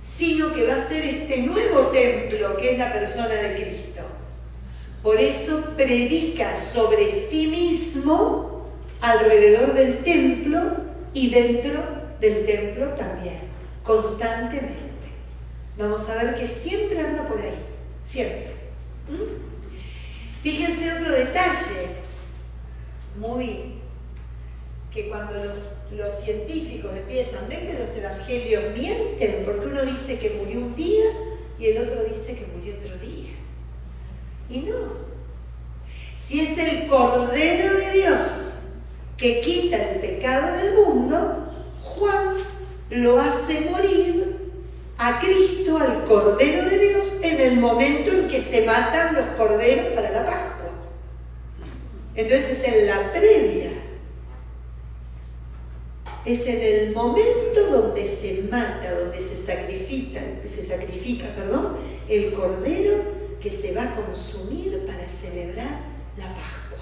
sino que va a ser este nuevo templo que es la persona de Cristo. Por eso predica sobre sí mismo alrededor del templo y dentro del templo también, constantemente. Vamos a ver que siempre anda por ahí, siempre. Fíjense otro detalle, que cuando los científicos empiezan, ven que los evangelios mienten, porque uno dice que murió un día y el otro dice que murió otro día. Y no. Si es el Cordero de Dios que quita el pecado del mundo, Juan lo hace morir a Cristo, al Cordero de Dios, en el momento en que se matan los corderos para la Pascua. Entonces es en la previa. Es en el momento donde se mata, donde se sacrifica, el cordero que se va a consumir para celebrar la Pascua.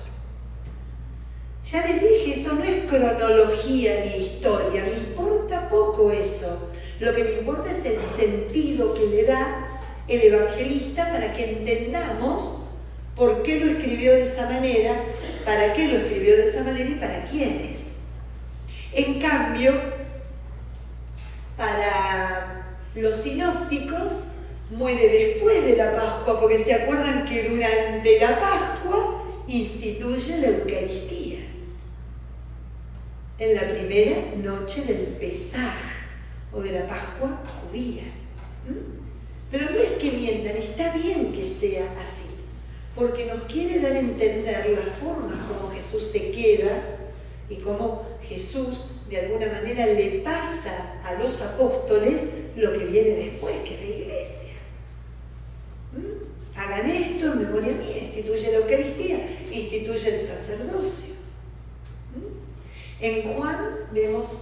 Ya les dije, esto no es cronología ni historia, me importa poco eso. Lo que me importa es el sentido que le da el evangelista para que entendamos por qué lo escribió de esa manera, para qué lo escribió de esa manera y para quiénes. En cambio, para los sinópticos, muere después de la Pascua, porque se acuerdan que durante la Pascua instituye la Eucaristía, en la primera noche del Pesaj, o de la Pascua judía. Pero no es que mientan, está bien que sea así, porque nos quiere dar a entender las formas como Jesús se queda y cómo Jesús de alguna manera le pasa a los apóstoles lo que viene después, que es la iglesia. Hagan esto en memoria mía, instituye la Eucaristía, instituye el sacerdocio. En Juan vemos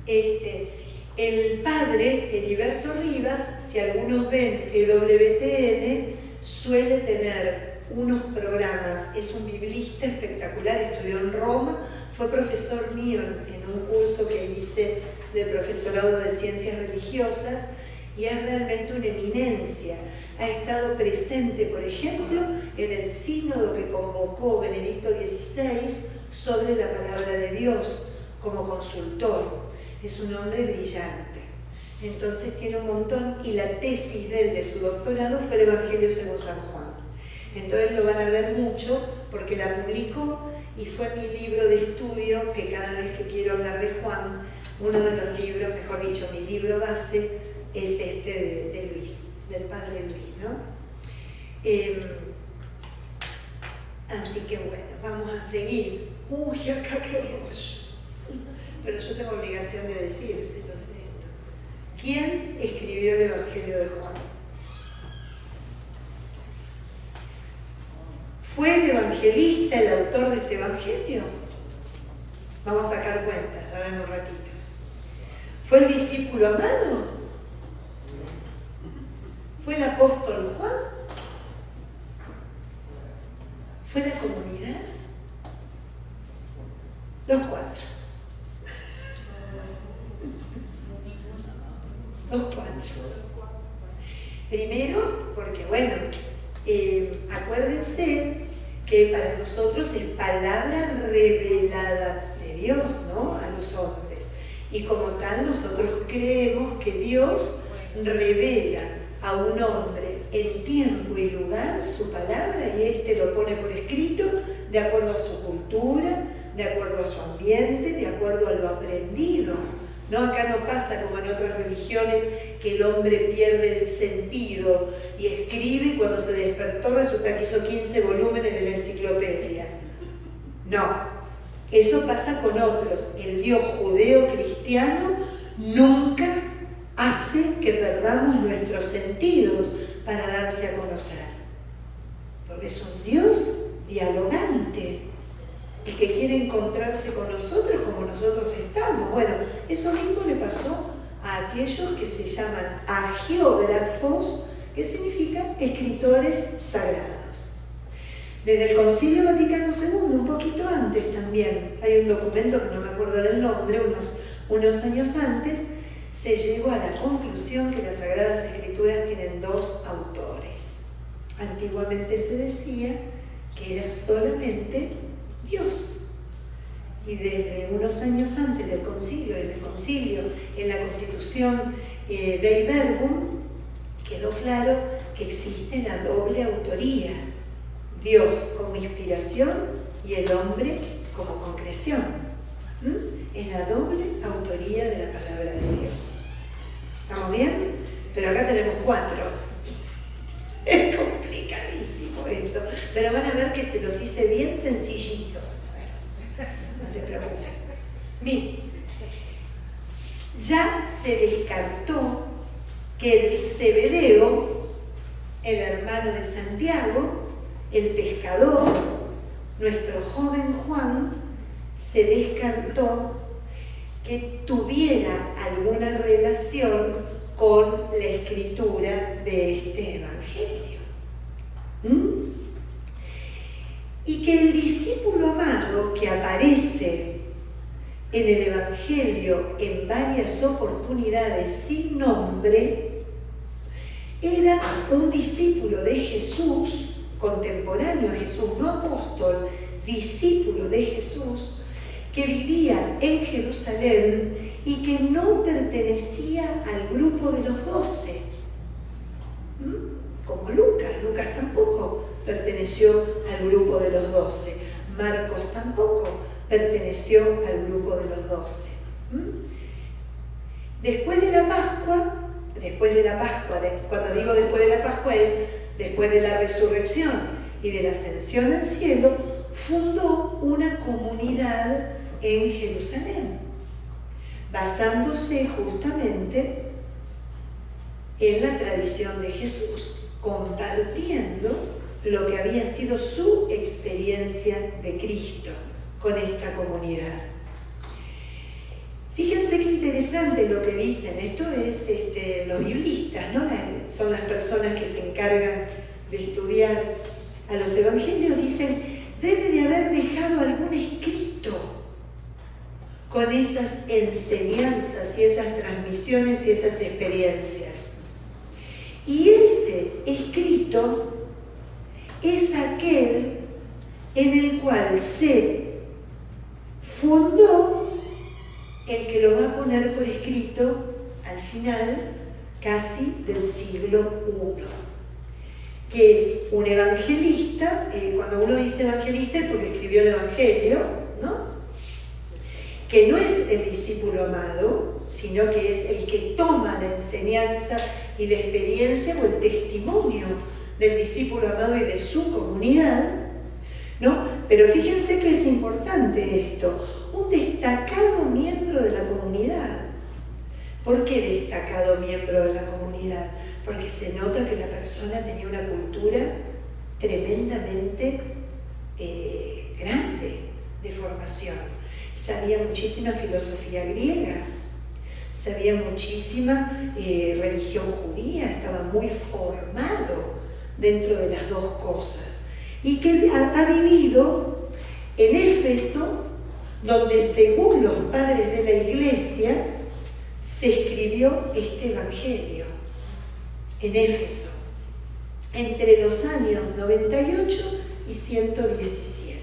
el padre Heriberto Rivas, si algunos ven EWTN, suele tener unos programas, es un biblista espectacular, estudió en Roma, fue profesor mío en un curso que hice del profesorado de Ciencias Religiosas, y es realmente una eminencia. Ha estado presente, por ejemplo, en el sínodo que convocó Benedicto XVI sobre la palabra de Dios como consultor. Es un hombre brillante. Entonces tiene un montón, y la tesis de él, de su doctorado, fue el Evangelio según San Juan. Entonces lo van a ver mucho porque la publicó y fue mi libro de estudio, que cada vez que quiero hablar de Juan, uno de los libros, mejor dicho, mi libro base, es este de Luis, del padre Luis, ¿no? Así que bueno, vamos a seguir. Uy, acá qué rollo. Pero yo tengo obligación de decírselos esto. ¿Quién escribió el Evangelio de Juan? ¿Fue el evangelista el autor de este Evangelio? Vamos a sacar cuentas ahora en un ratito. ¿Fue el discípulo amado? ¿Fue el apóstol Juan? ¿Fue la comunidad? Los cuatro. Los cuatro. Primero, porque bueno, acuérdense que para nosotros es palabra revelada de Dios, ¿no? A los hombres. Y como tal, nosotros creemos que Dios revela a un hombre en tiempo y lugar su palabra, y éste lo pone por escrito de acuerdo a su cultura, de acuerdo a su ambiente, de acuerdo a lo aprendido. ¿No? Acá no pasa como en otras religiones que el hombre pierde el sentido y escribe, y cuando se despertó resulta que hizo 15 volúmenes de la enciclopedia. No, eso pasa con otros. El Dios judeo-cristiano nunca hace que perdamos nuestros sentidos para darse a conocer, porque es un Dios dialogante, y que quiere encontrarse con nosotros como nosotros estamos. Bueno, eso mismo le pasó a aquellos que se llaman agiógrafos, que significa escritores sagrados. Desde el Concilio Vaticano II, un poquito antes también, hay un documento que no me acuerdo el nombre, unos años antes, se llegó a la conclusión que las Sagradas Escrituras tienen dos autores. Antiguamente se decía que era solamente Dios. Y desde unos años antes del concilio, en la Constitución Dei Verbum, quedó claro que existe la doble autoría. Dios como inspiración y el hombre como concreción. Es la doble autoría de la palabra de Dios. ¿Estamos bien? Pero acá tenemos cuatro. Es complicadísimo esto, pero van a ver que se los hice bien sencillito. No te preocupes. Bien, ya se descartó que el Zebedeo, el hermano de Santiago, el pescador, nuestro joven Juan, se descartó que tuviera alguna relación con la escritura de este Evangelio. Y que el discípulo amado que aparece en el Evangelio en varias oportunidades sin nombre, era un discípulo de Jesús, contemporáneo a Jesús, no apóstol, discípulo de Jesús, que vivía en Jerusalén y que no pertenecía al grupo de los 12, como Lucas tampoco perteneció al grupo de los 12, Marcos tampoco perteneció al grupo de los 12. Después de la Pascua, cuando digo después de la Pascua es después de la resurrección y de la ascensión al cielo, fundó una comunidad en Jerusalén, basándose justamente en la tradición de Jesús, compartiendo lo que había sido su experiencia de Cristo con esta comunidad. Fíjense qué interesante lo que dicen. Esto es los biblistas, ¿no? Son las personas que se encargan de estudiar a los evangelios. Dicen, debe de haber dejado algún escrito con esas enseñanzas y esas transmisiones y esas experiencias. Y ese escrito es aquel en el cual se fundó el que lo va a poner por escrito al final casi del siglo I, que es un evangelista. Cuando uno dice evangelista es porque escribió el Evangelio, ¿no? Que no es el discípulo amado, sino que es el que toma la enseñanza y la experiencia o el testimonio del discípulo amado y de su comunidad, ¿no? Pero fíjense que es importante esto, un destacado miembro de la comunidad. ¿Por qué destacado miembro de la comunidad? Porque se nota que la persona tenía una cultura tremendamente grande de formación. Sabía muchísima filosofía griega, sabía muchísima religión judía, estaba muy formado dentro de las dos cosas. Y que ha vivido en Éfeso, donde según los padres de la iglesia se escribió este evangelio, en Éfeso, entre los años 98 y 117.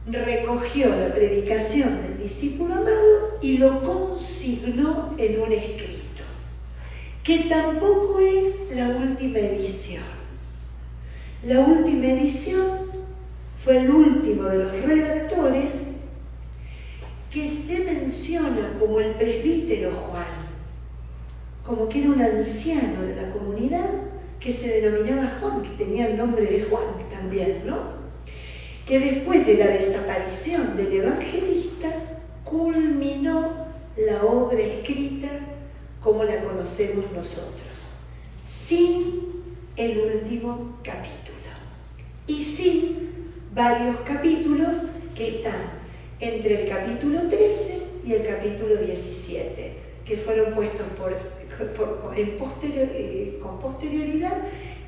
Recogió la predicación del discípulo amado y lo consignó en un escrito, que tampoco es la última edición. La última edición fue el último de los redactores, que se menciona como el presbítero Juan, como que era un anciano de la comunidad que se denominaba Juan, que tenía el nombre de Juan también, ¿no? Que después de la desaparición del evangelista culminó la obra escrita como la conocemos nosotros, sin el último capítulo y sin varios capítulos que están entre el capítulo 13 y el capítulo 17, que fueron puestos con posterioridad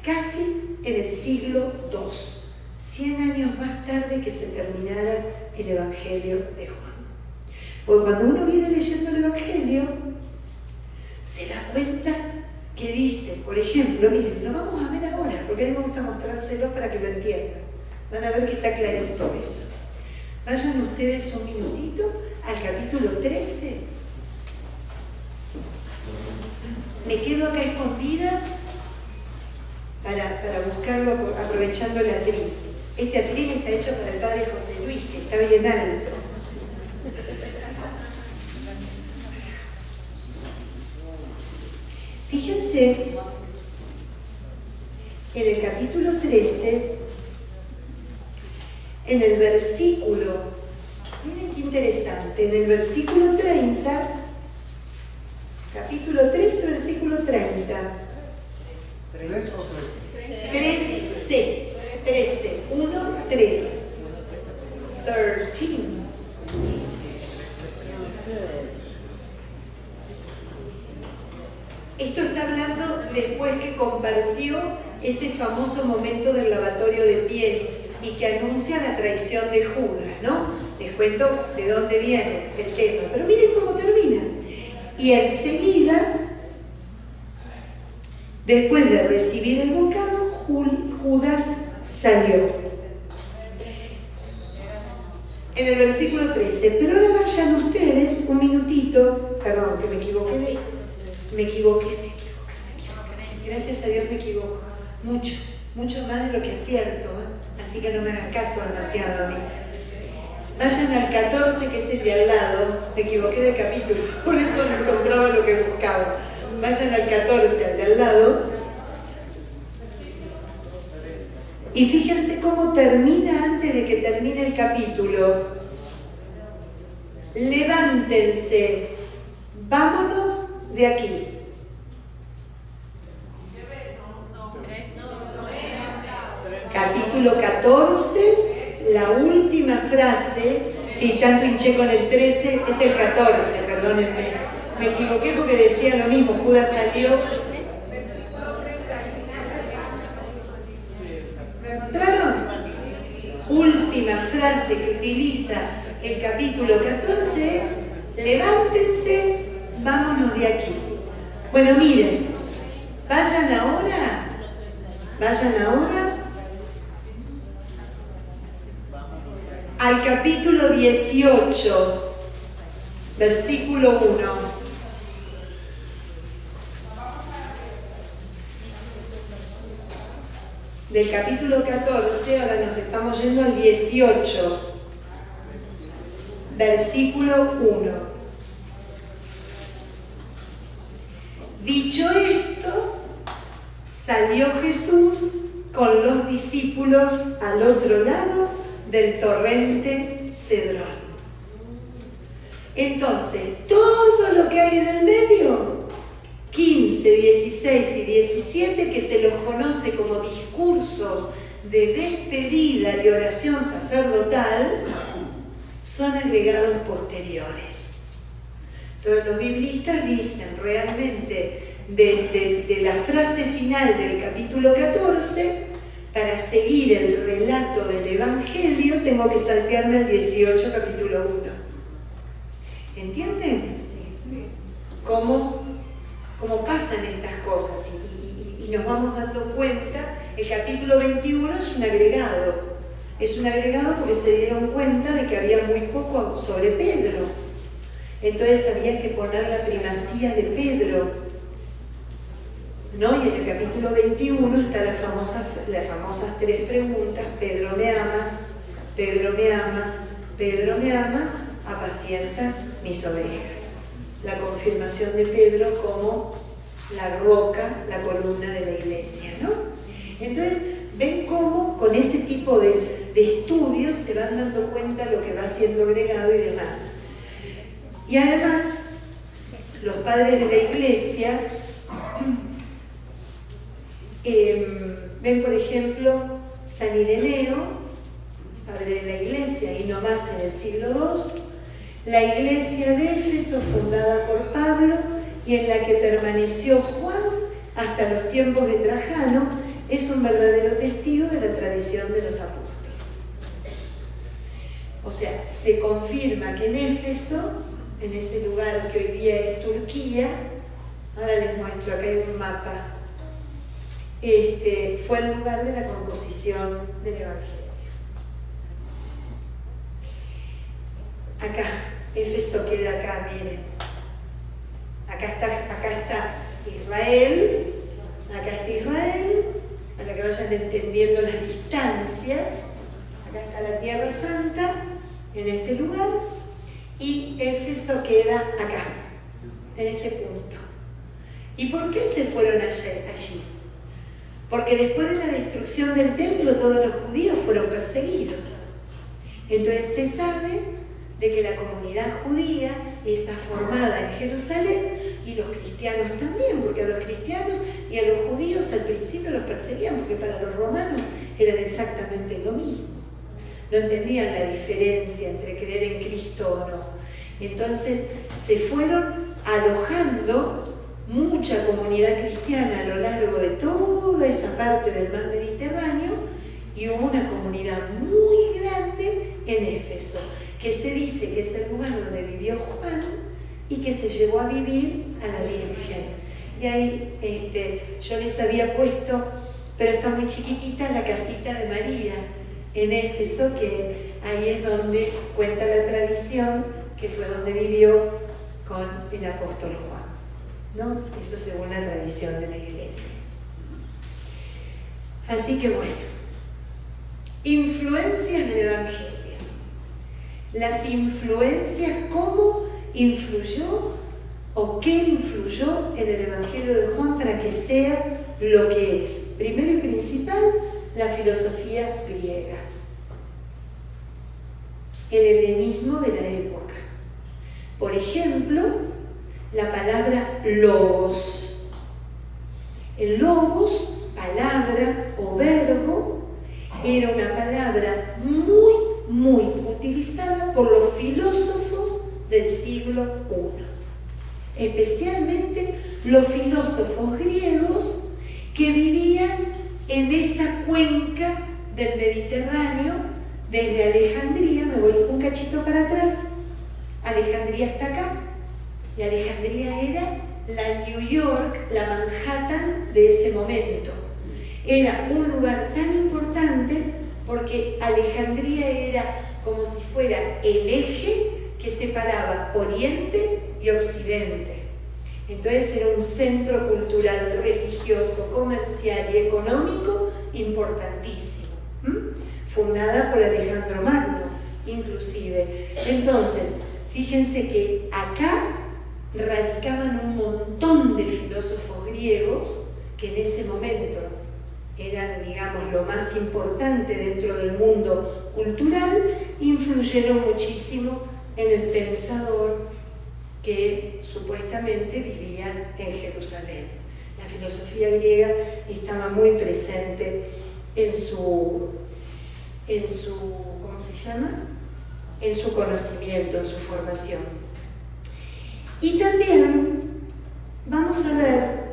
casi en el siglo II, 100 años más tarde que se terminara el Evangelio de Juan. Porque cuando uno viene leyendo el Evangelio, se da cuenta que dice, por ejemplo, miren, lo vamos a ver ahora, porque a mí me gusta mostrárselo para que lo entiendan. Van a ver que está clarito eso. Vayan ustedes un minutito al capítulo 13. Me quedo acá escondida para buscarlo aprovechando el atril. Este atril está hecho para el padre José Luis, que está bien alto. Fíjense, en el capítulo 13, en el versículo, miren qué interesante, en el versículo 30, capítulo 13, versículo 30. 13, 1, 3. 13. Esto está hablando después que compartió ese famoso momento del lavatorio de pies y que anuncia la traición de Judas, ¿no? Les cuento de dónde viene el tema, pero miren cómo termina. Y enseguida, después de recibir el bocado, Judas salió. En el versículo 13, pero ahora vayan ustedes un minutito, perdón, que me equivoqué. Gracias a Dios me equivoco, mucho más de lo que acierto, ¿eh? Así que no me hagan caso demasiado a mí. Vayan al 14, que es el de al lado. Me equivoqué de capítulo, por eso no encontraba lo que buscaba. Vayan al 14, al de al lado. Y fíjense cómo termina antes de que termine el capítulo. Levántense, vámonos de aquí. Capítulo 14, la última frase, si tanto hinché con el 13, es el 14, perdónenme. Me equivoqué porque decía lo mismo, Judas salió. ¿Lo encontraron? Última frase que utiliza el capítulo 14 es: levántense, vámonos de aquí. Bueno, miren, vayan ahora al capítulo 18, versículo 1. Del capítulo 14, ahora nos estamos yendo al 18, versículo 1. Dicho esto, salió Jesús con los discípulos al otro lado del torrente Cedrón. Entonces, todo lo que hay en el medio, 15, 16 y 17, que se los conoce como discursos de despedida y oración sacerdotal, son agregados posteriores. Entonces los biblistas dicen realmente de la frase final del capítulo 14, para seguir el relato del Evangelio tengo que saltearme al 18, capítulo 1. ¿Entienden? ¿Cómo pasan estas cosas? Y nos vamos dando cuenta, el capítulo 21 es un agregado. Es un agregado porque se dieron cuenta de que había muy poco sobre Pedro. Entonces había que poner la primacía de Pedro, ¿no? Y en el capítulo 21 están las famosas 3 preguntas: Pedro, ¿me amas? Pedro, ¿me amas? Pedro, ¿me amas? Apacienta mis ovejas. La confirmación de Pedro como la roca, la columna de la iglesia, ¿no? Entonces, ven cómo con ese tipo de estudios se van dando cuenta lo que va siendo agregado y demás. Y además, los padres de la iglesia ven, por ejemplo, San Ireneo, padre de la iglesia, y no más en el siglo II, la iglesia de Éfeso, fundada por Pablo y en la que permaneció Juan hasta los tiempos de Trajano, es un verdadero testigo de la tradición de los apóstoles. O sea, se confirma que en Éfeso, en ese lugar que hoy día es Turquía, ahora les muestro, acá hay un mapa, fue el lugar de la composición del Evangelio. Acá, Éfeso queda acá, miren. Acá está Israel, para que vayan entendiendo las distancias. Acá está la Tierra Santa, en este lugar, y Éfeso queda acá, en este punto. ¿Y por qué se fueron allí? Porque después de la destrucción del templo todos los judíos fueron perseguidos. Entonces se sabe de que la comunidad judía está formada en Jerusalén, y los cristianos también, porque a los cristianos y a los judíos al principio los perseguían, porque para los romanos eran exactamente lo mismo. No entendían la diferencia entre creer en Cristo o no. Entonces se fueron alojando mucha comunidad cristiana a lo largo de toda esa parte del mar Mediterráneo, y hubo una comunidad muy grande en Éfeso, que se dice que es el lugar donde vivió Juan y que se llevó a vivir a la Virgen. Y ahí yo les había puesto, pero está muy chiquitita, la casita de María en Éfeso, que ahí es donde cuenta la tradición que fue donde vivió con el apóstol Juan, ¿no? Eso según la tradición de la iglesia. Así que bueno, influencias del Evangelio. Las influencias, ¿cómo influyó o qué influyó en el Evangelio de Juan para que sea lo que es? Primero y principal, la filosofía griega, el helenismo de la época. Por ejemplo, la palabra logos. El logos, palabra o verbo, era una palabra muy utilizada por los filósofos del siglo I, especialmente los filósofos griegos que vivían en esa cuenca del Mediterráneo, desde Alejandría. Me voy un cachito para atrás. Alejandría está acá, y Alejandría era la New York, la Manhattan de ese momento. Era un lugar tan importante porque Alejandría era como si fuera el eje que separaba Oriente y Occidente. Entonces era un centro cultural, religioso, comercial y económico importantísimo, fundada por Alejandro Magno, inclusive. Entonces, fíjense que acá radicaban un montón de filósofos griegos que en ese momento eran, digamos, lo más importante dentro del mundo cultural, influyeron muchísimo en el pensador que supuestamente vivía en Jerusalén. La filosofía griega estaba muy presente en su ¿cómo se llama? En su conocimiento, en su formación. Y también vamos a ver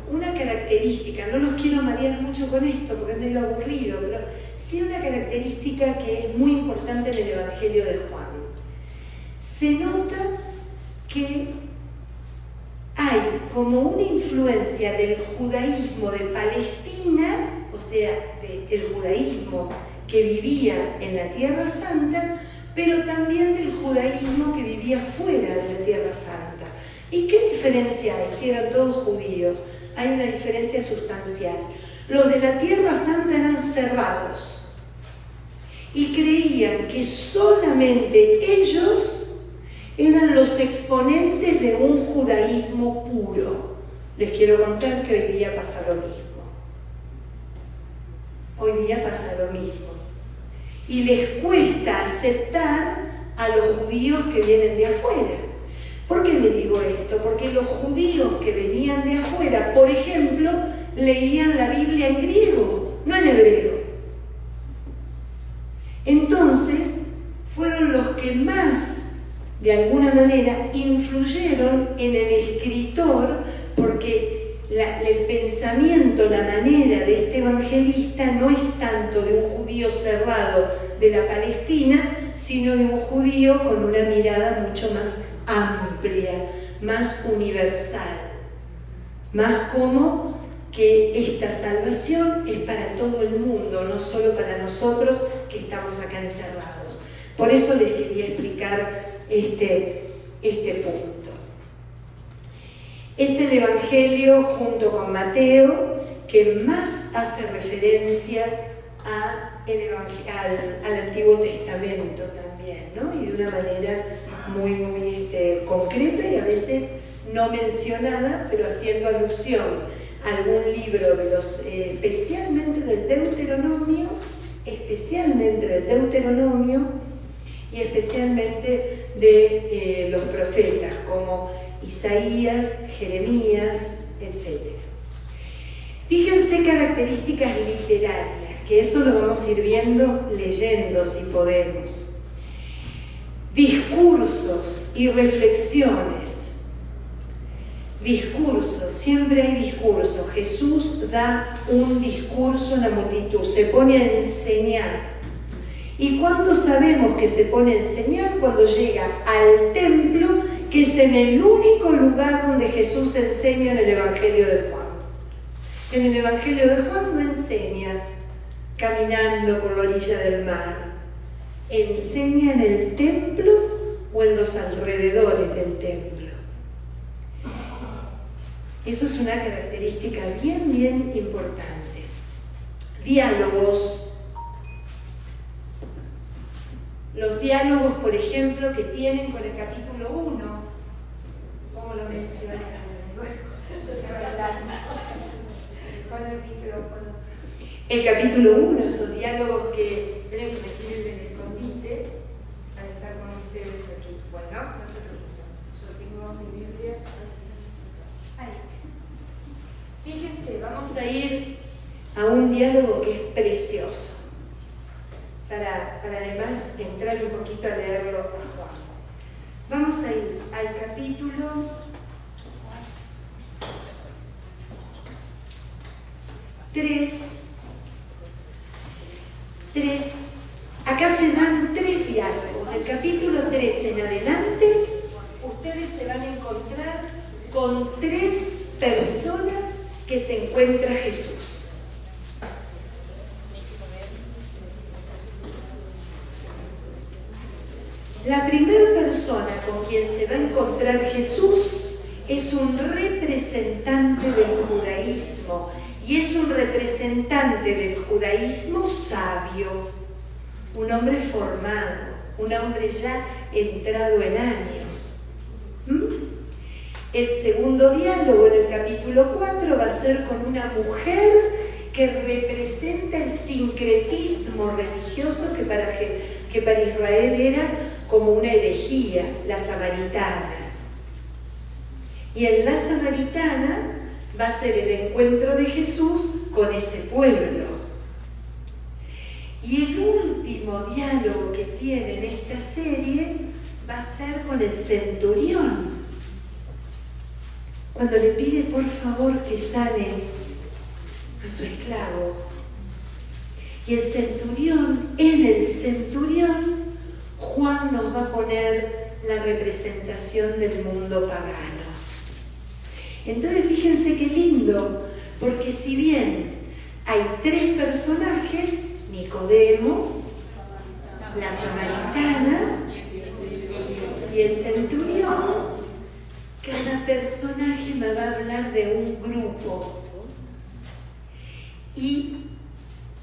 una característica, no los quiero marear mucho con esto porque es medio aburrido, pero sí una característica que es muy importante en el Evangelio de Juan. Se nota que hay como una influencia del judaísmo de Palestina, o sea, del judaísmo que vivía en la Tierra Santa, pero también del judaísmo que vivía fuera de la Tierra Santa. ¿Y qué diferencia hay? Si eran todos judíos, hay una diferencia sustancial. Los de la Tierra Santa eran cerrados y creían que solamente ellos eran los exponentes de un judaísmo puro. Les quiero contar que hoy día pasa lo mismo. Hoy día pasa lo mismo. Y les cuesta aceptar a los judíos que vienen de afuera. ¿Por qué les digo esto? Porque los judíos que venían de afuera, por ejemplo, leían la Biblia en griego, no en hebreo. Entonces, fueron los que más, de alguna manera, influyeron en el escritor, porque el pensamiento, la manera de este evangelista no es tanto de un judío cerrado de la Palestina, sino de un judío con una mirada mucho más amplia, más universal, más como que esta salvación es para todo el mundo, no solo para nosotros que estamos acá encerrados. Por eso les quería explicar este punto. Es el Evangelio, junto con Mateo, que más hace referencia al Antiguo Testamento también, ¿no? Y de una manera muy concreta y a veces no mencionada, pero haciendo alusión a algún libro de los, especialmente del Deuteronomio y especialmente de los profetas, como Isaías, Jeremías, etc. Fíjense características literarias, que eso lo vamos a ir viendo leyendo si podemos. Discursos y reflexiones. Discursos, siempre hay discursos. Jesús da un discurso a la multitud, se pone a enseñar. ¿Y cuándo sabemos que se pone a enseñar? Cuando llega al templo, que es en el único lugar donde Jesús enseña en el Evangelio de Juan. En el Evangelio de Juan no enseña caminando por la orilla del mar, enseña en el templo o en los alrededores del templo. Eso es una característica bien importante. Diálogos. Los diálogos, por ejemplo, que tienen con el capítulo 1, ¿cómo lo mencioné? Con el micrófono. El capítulo 1, esos diálogos que creo que me tienen en el escondite para estar con ustedes aquí. Bueno, no se preocupen, yo tengo mi Biblia. Ahí. Fíjense, vamos a ir a un diálogo que es precioso. Para además entrar un poquito a leerlo a Juan. Vamos a ir al capítulo 3. Acá se dan 3 diálogos. Del capítulo 3 en adelante, ustedes se van a encontrar con con 3 personas que se encuentra Jesús. La primera persona con quien se va a encontrar Jesús es un representante del judaísmo, y es un representante del judaísmo sabio, un hombre formado, un hombre ya entrado en años. El segundo diálogo en el capítulo 4 va a ser con una mujer que representa el sincretismo religioso que para Israel era como una herejía, la samaritana. Y en la samaritana va a ser el encuentro de Jesús con ese pueblo. Y el último diálogo que tiene en esta serie va a ser con el centurión, cuando le pide por favor que sane a su esclavo. Y el centurión, en el centurión, Juan nos va a poner la representación del mundo pagano. Entonces fíjense qué lindo, porque si bien hay 3 personajes, Nicodemo, la samaritana y el centurión, cada personaje me va a hablar de un grupo. Y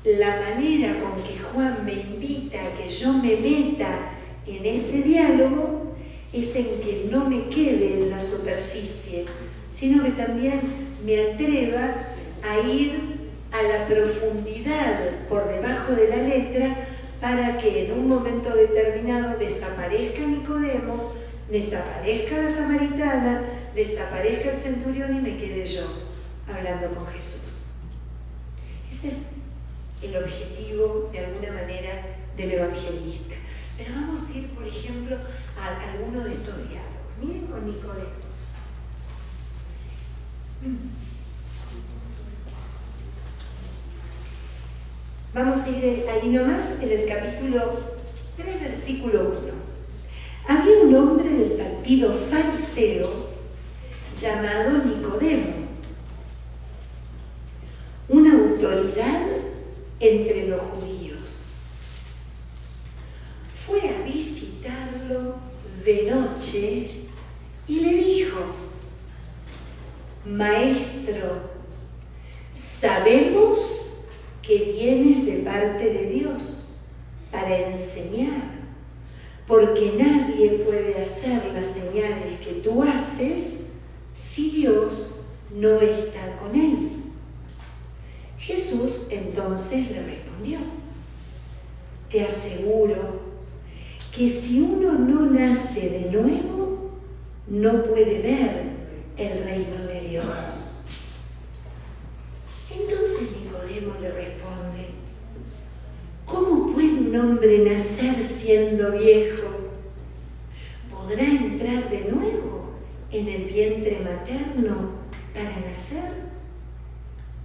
la manera con que Juan me invita a que yo me meta en ese diálogo es en que no me quede en la superficie, sino que también me atreva a ir a la profundidad por debajo de la letra, para que en un momento determinado desaparezca Nicodemo, desaparezca la samaritana, desaparezca el centurión y me quede yo hablando con Jesús. Ese es el objetivo, de alguna manera, del evangelista. Pero vamos a ir, por ejemplo, a alguno de estos diálogos. Miren con Nicodemo. Vamos a ir ahí nomás en el capítulo 3, versículo 1. Había un hombre del partido fariseo llamado Nicodemo, una autoridad entre los judíos. Fue a visitarlo de noche y le dijo: Maestro, sabemos que vienes de parte de Dios para enseñar, porque nadie puede hacer las señales que tú haces si Dios no está con él. Jesús entonces le respondió: te aseguro que si uno no nace de nuevo, no puede ver el reino de Dios. Entonces Nicodemo le responde: ¿cómo puede un hombre nacer siendo viejo? ¿Podrá entrar de nuevo en el vientre materno para nacer?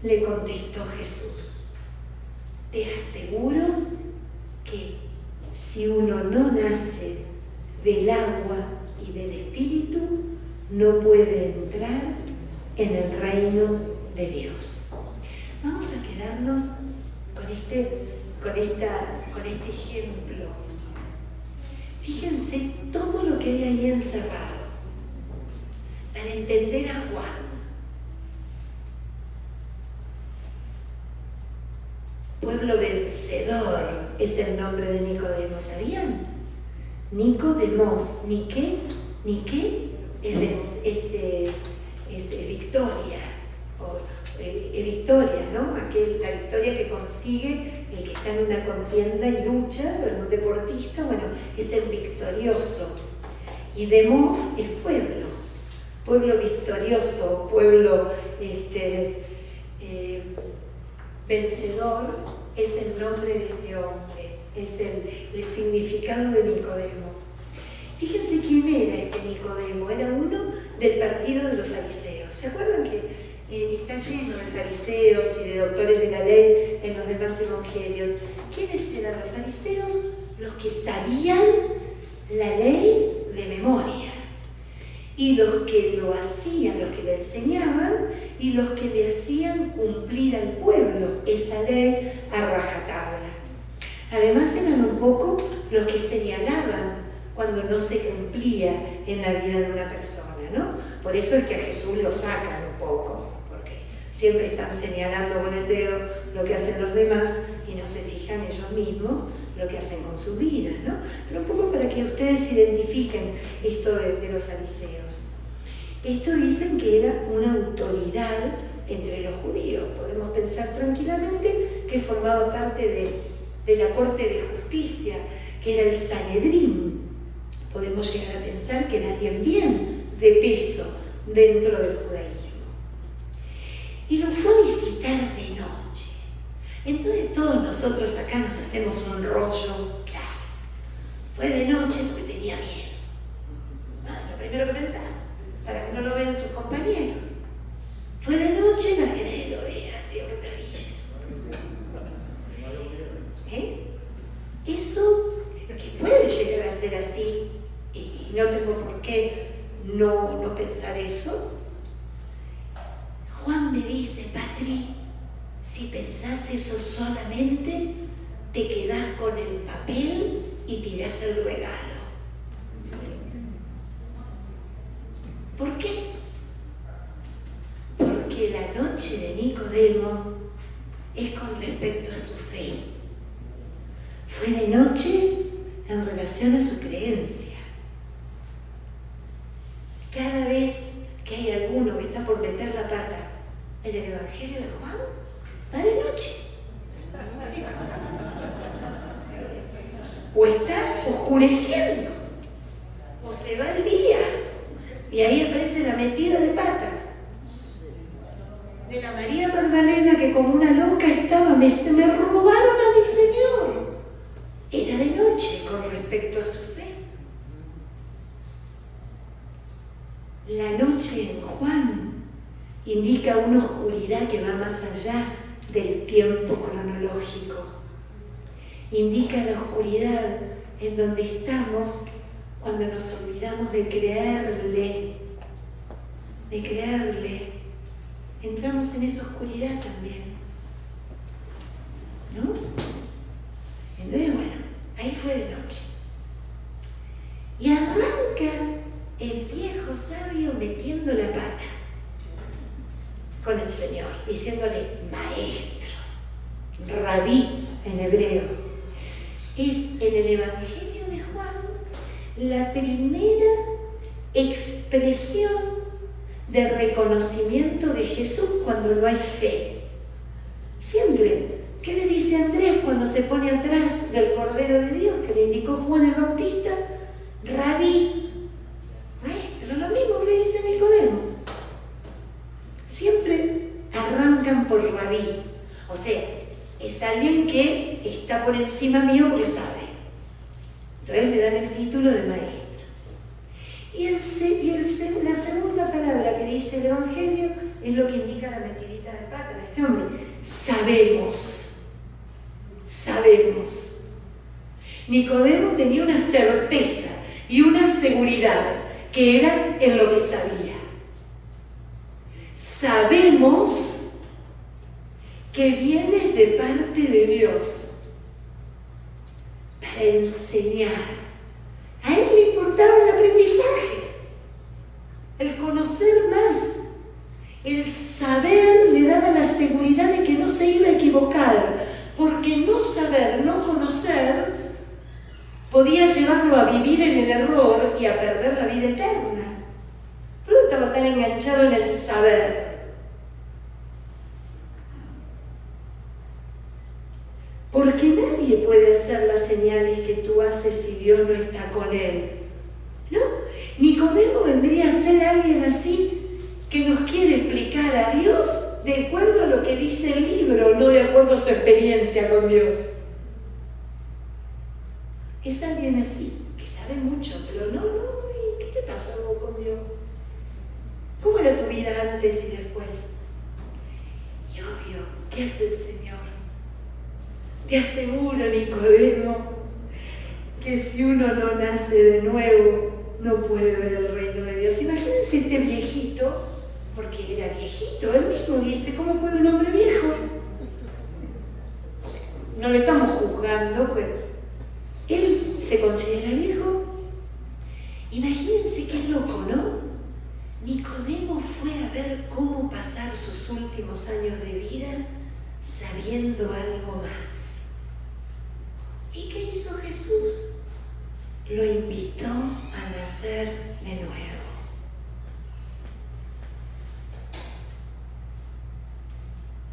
Le contestó Jesús: te aseguro que si uno no nace del agua y del Espíritu, no puede entrar en el reino de Dios. Vamos a quedarnos con este ejemplo. Fíjense todo lo que hay ahí encerrado para entender a Juan. Pueblo vencedor es el nombre de Nicodemo, ¿sabían? Nicodemos, ¿ni qué es victoria? Victoria, ¿no? La victoria que consigue el que está en una contienda y lucha, en un deportista, bueno, es el victorioso. Y demos es pueblo victorioso, pueblo vencedor, es el nombre de este hombre, es el significado de Nicodemo. Fíjense quién era este Nicodemo, era uno del partido de los fariseos. ¿Se acuerdan que está lleno de fariseos y de doctores de la ley en los demás evangelios? ¿Quiénes eran los fariseos? Los que sabían la ley de memoria. y los que lo hacían, los que le enseñaban, y los que le hacían cumplir al pueblo esa ley a rajatabla. Además eran un poco los que señalaban cuando no se cumplía en la vida de una persona, ¿no? Por eso es que a Jesús lo sacan un poco, porque siempre están señalando con el dedo lo que hacen los demás y no se fijan ellos mismos lo que hacen con sus vidas, ¿no? Pero un poco para que ustedes identifiquen esto de los fariseos. Esto dicen que era una autoridad entre los judíos. Podemos pensar tranquilamente que formaba parte de la corte de justicia, que era el Sanedrín. Podemos llegar a pensar que era alguien bien de peso dentro del judaísmo. Y lo fue a visitar de noche. Entonces todos nosotros acá nos hacemos un rollo, claro. Fue de noche porque tenía miedo. Lo primero que pensaba, para que no lo vean sus compañeros. Fue de noche para que nadie lo vea, así brotadilla. Eso que puede llegar a ser así, y no tengo por qué no pensar eso. Juan me dice, Patri, si pensás eso solamente, te quedás con el papel y tirás el regalo. ¿Por qué? Porque la noche de Nicodemo es con respecto a su fe. Fue de noche en relación a su creencia. Cada vez que hay alguno que está por meter la pata en el Evangelio de Juan, va de noche. O está oscureciendo, o se va el día, y ahí aparece la metida de pata de la María Magdalena, que como una loca estaba, se me robaron a mi Señor. Era de noche con respecto a su fe. La noche en Juan indica una oscuridad que va más allá del tiempo cronológico. Indica la oscuridad en donde estamos cuando nos olvidamos de creerle. Entramos en esa oscuridad también, ¿no? Entonces, bueno, ahí fue de noche. Y arranca el viejo sabio metiendo la pata con el Señor, diciéndole maestro, rabí en hebreo. Es en el Evangelio de Juan la primera expresión de reconocimiento de Jesús cuando no hay fe. Siempre, ¿qué le dice Andrés cuando se pone atrás del Cordero de Dios que le indicó Juan el Bautista? Rabí, maestro, lo mismo que le dice Nicodemo. Siempre arrancan por rabí, o sea, es alguien que está por encima mío porque sabe. Entonces le dan el título de maestro. Y la segunda palabra que dice el Evangelio es lo que indica la metidita de pata de este hombre. Sabemos. Nicodemo tenía una certeza y una seguridad que era en lo que sabía. Sabemos que vienes de parte de Dios para enseñar. A él le importaba el aprendizaje, el conocer más, el saber le daba la seguridad de que no se iba a equivocar, porque no saber, no conocer, podía llevarlo a vivir en el error y a perder la vida eterna. Pero estaba tan enganchado en el saber. Porque nadie puede hacer las señales que tú haces si Dios no está con él. ¿No? Nicodemo vendría a ser alguien así que nos quiere explicar a Dios de acuerdo a lo que dice el libro, no de acuerdo a su experiencia con Dios. Es alguien así, que sabe mucho, pero no, ¿y qué te pasa vos con Dios? ¿Cómo era tu vida antes y después? Y obvio, ¿qué hace el Señor? Te aseguro, Nicodemo, que si uno no nace de nuevo, no puede ver el reino de Dios. Imagínate imagínense este viejito, porque era viejito, él mismo dice, ¿cómo puede un hombre viejo? O sea, no le estamos juzgando, pues él se considera viejo. Imagínense qué loco, ¿no? Nicodemo fue a ver cómo pasar sus últimos años de vida sabiendo algo más. ¿Y qué hizo Jesús? Lo invitó a nacer de nuevo.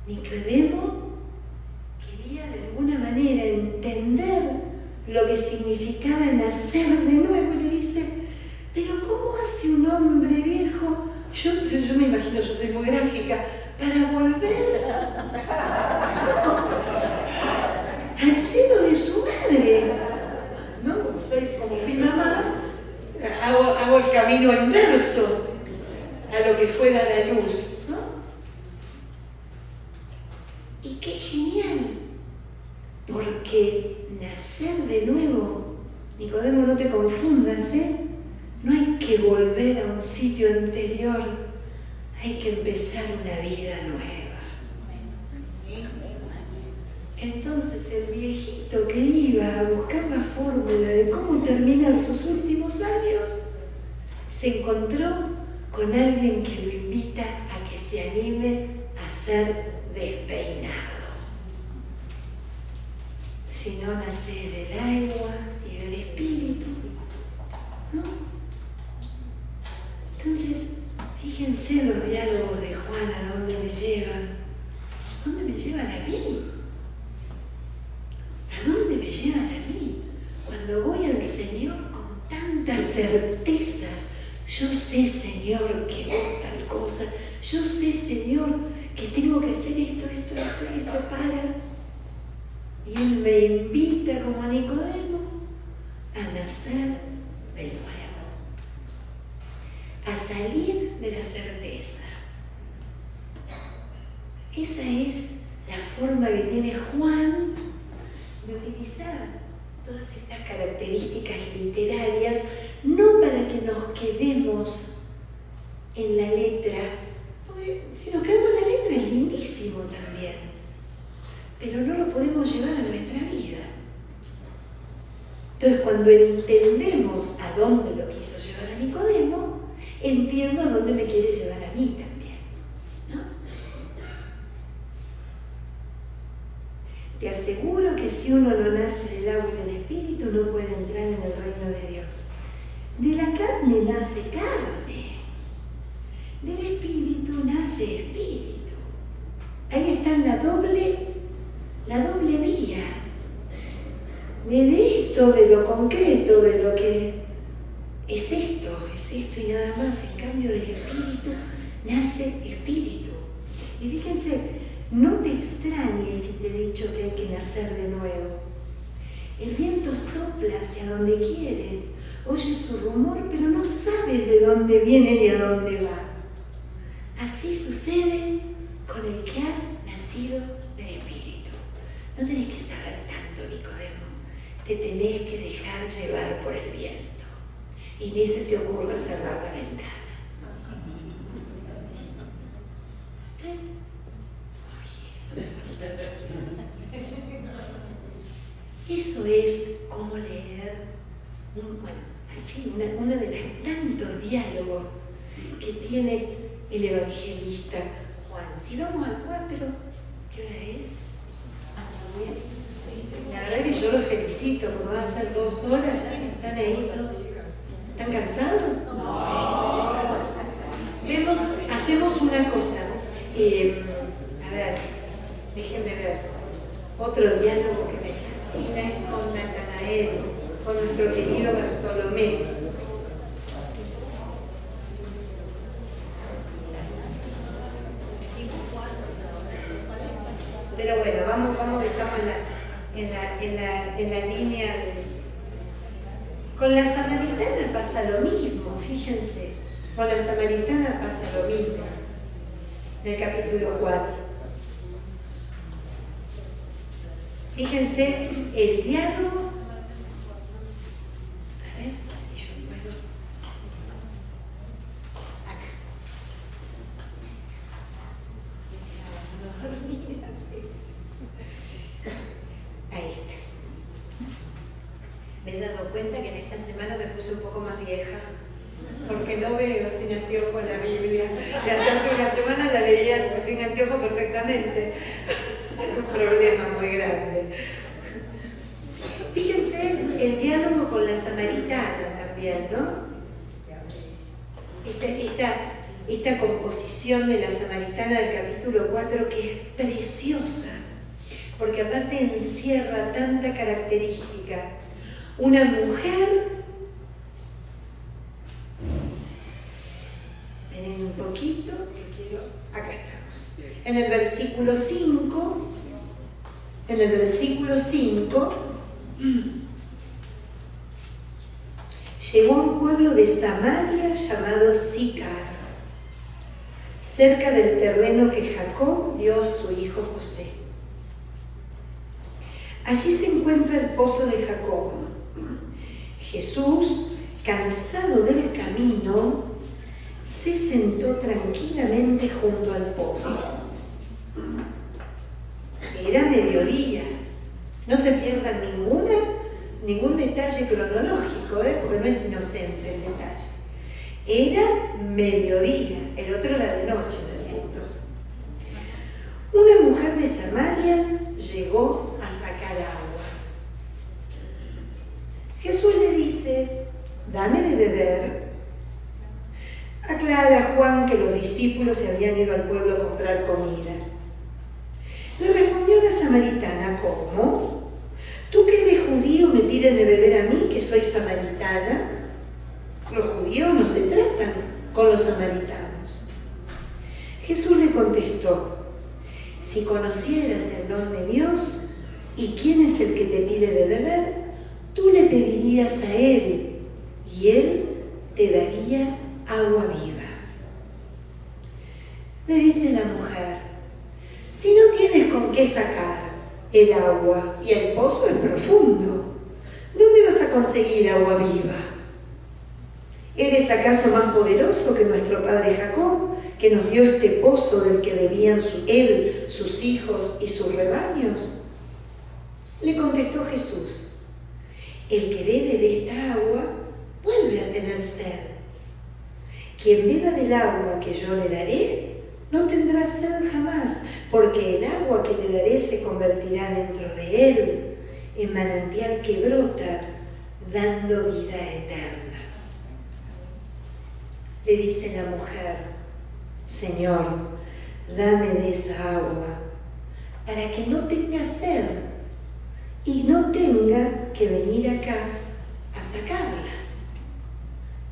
Nicodemo quería de alguna manera entender lo que significaba nacer de nuevo y le dice, pero ¿cómo hace un hombre viejo? Yo me imagino, yo soy muy gráfica, para volver al seno de su madre, ¿no? Como fui mamá, hago el camino inverso a lo que fue dar a luz, ¿no? Y qué genial, porque nacer de nuevo, Nicodemo, no te confundas, no hay que volver a un sitio anterior, hay que empezar una vida nueva. Entonces el viejito que iba a buscar la fórmula de cómo terminar sus últimos años, se encontró con alguien que lo invita a que se anime a ser despeinado. Si no nace del agua y del espíritu, ¿no? Entonces, fíjense los diálogos de Juan, a dónde me llevan. ¿A dónde me llevan a mí? ¿A dónde me llevan a mí? Cuando voy al Señor con tantas certezas, yo sé, Señor, que vos tal cosa, yo sé, Señor, que tengo que hacer esto para. Y Él me invita, como a Nicodemo, a nacer de nuevo, a salir de la certeza. Esa es la forma que tiene Juan de utilizar todas estas características literarias, no para que nos quedemos en la letra, porque si nos quedamos en la letra es lindísimo también, pero no lo podemos llevar a nuestra vida. Entonces, cuando entendemos a dónde lo quiso llevar a Nicodemo, entiendo a dónde me quiere llevar a mí también, ¿no? Te aseguro que si uno no nace del agua y del espíritu, no puede entrar en el reino de Dios. De la carne nace carne, del espíritu nace espíritu. Ahí está la doble vía. De esto, de lo concreto, de lo que es esto y nada más. En cambio, del espíritu nace espíritu. Y fíjense, no te extrañes si te he dicho que hay que nacer de nuevo. El viento sopla hacia donde quiere, oye su rumor, pero no sabes de dónde viene ni a dónde va. Así sucede con el que ha nacido del espíritu. No tenés que saber tanto, Nicodemo. Te tenés que dejar llevar por el viento. Y ni se te ocurra cerrar la ventana. Entonces, eso es como leer, uno de los tantos diálogos que tiene el evangelista Juan. Si vamos al 4, ¿qué hora es? La verdad que yo los felicito, porque van a ser 2 horas, están ahí todos. ¿Están cansados? No. Hacemos una cosa. A ver, déjenme ver. Otro diálogo que me fascina es con Natanael, con nuestro querido Bartolomé. Pero bueno, vamos que estamos en la línea de... Con la samaritana pasa lo mismo, fíjense. Con la samaritana pasa lo mismo. En el capítulo 4. Fíjense el diálogo. A ver si yo puedo. dado cuenta que en esta semana me puse un poco más vieja, porque no veo sin anteojo la Biblia. Y hasta hace una semana la leía sin anteojo perfectamente. Un problema muy grande. Fíjense el diálogo con la samaritana también, ¿no? Esta composición de la samaritana del capítulo 4 que es preciosa, porque aparte encierra tanta característica. Una mujer, miren un poquito, que quiero, acá estamos. En el versículo 5, llegó a un pueblo de Samaria llamado Sicar, cerca del terreno que Jacob dio a su hijo José. Allí se encuentra el pozo de Jacob. Jesús, cansado del camino, se sentó tranquilamente junto al pozo. Era mediodía. No se pierdan ningún detalle cronológico, porque no es inocente el detalle. Era mediodía, el otro era de noche, ¿no es cierto? Una mujer de Samaria llegó a sacar agua. Jesús le dice: dame de beber. Aclara Juan que los discípulos se habían ido al pueblo a comprar comida. Le respondió la samaritana: ¿cómo? ¿Tú que eres judío me pides de beber a mí, que soy samaritana? Los judíos no se tratan con los samaritanos. Jesús le contestó: si conocieras el don de Dios y quién es el que te pide de beber, tú le pedirías a Él y Él te daría agua viva. Le dice la mujer: si no tienes con qué sacar el agua y el pozo es profundo, ¿dónde vas a conseguir agua viva? ¿Eres acaso más poderoso que nuestro padre Jacob, que nos dio este pozo del que bebían él, sus hijos y sus rebaños? Le contestó Jesús: el que bebe de esta agua vuelve a tener sed. Quien beba del agua que yo le daré no tendrá sed jamás, porque el agua que le daré se convertirá dentro de él en manantial que brota, dando vida eterna. Le dice la mujer: Señor, dame de esa agua, para que no tenga sed y no tenga que venir acá a sacarla.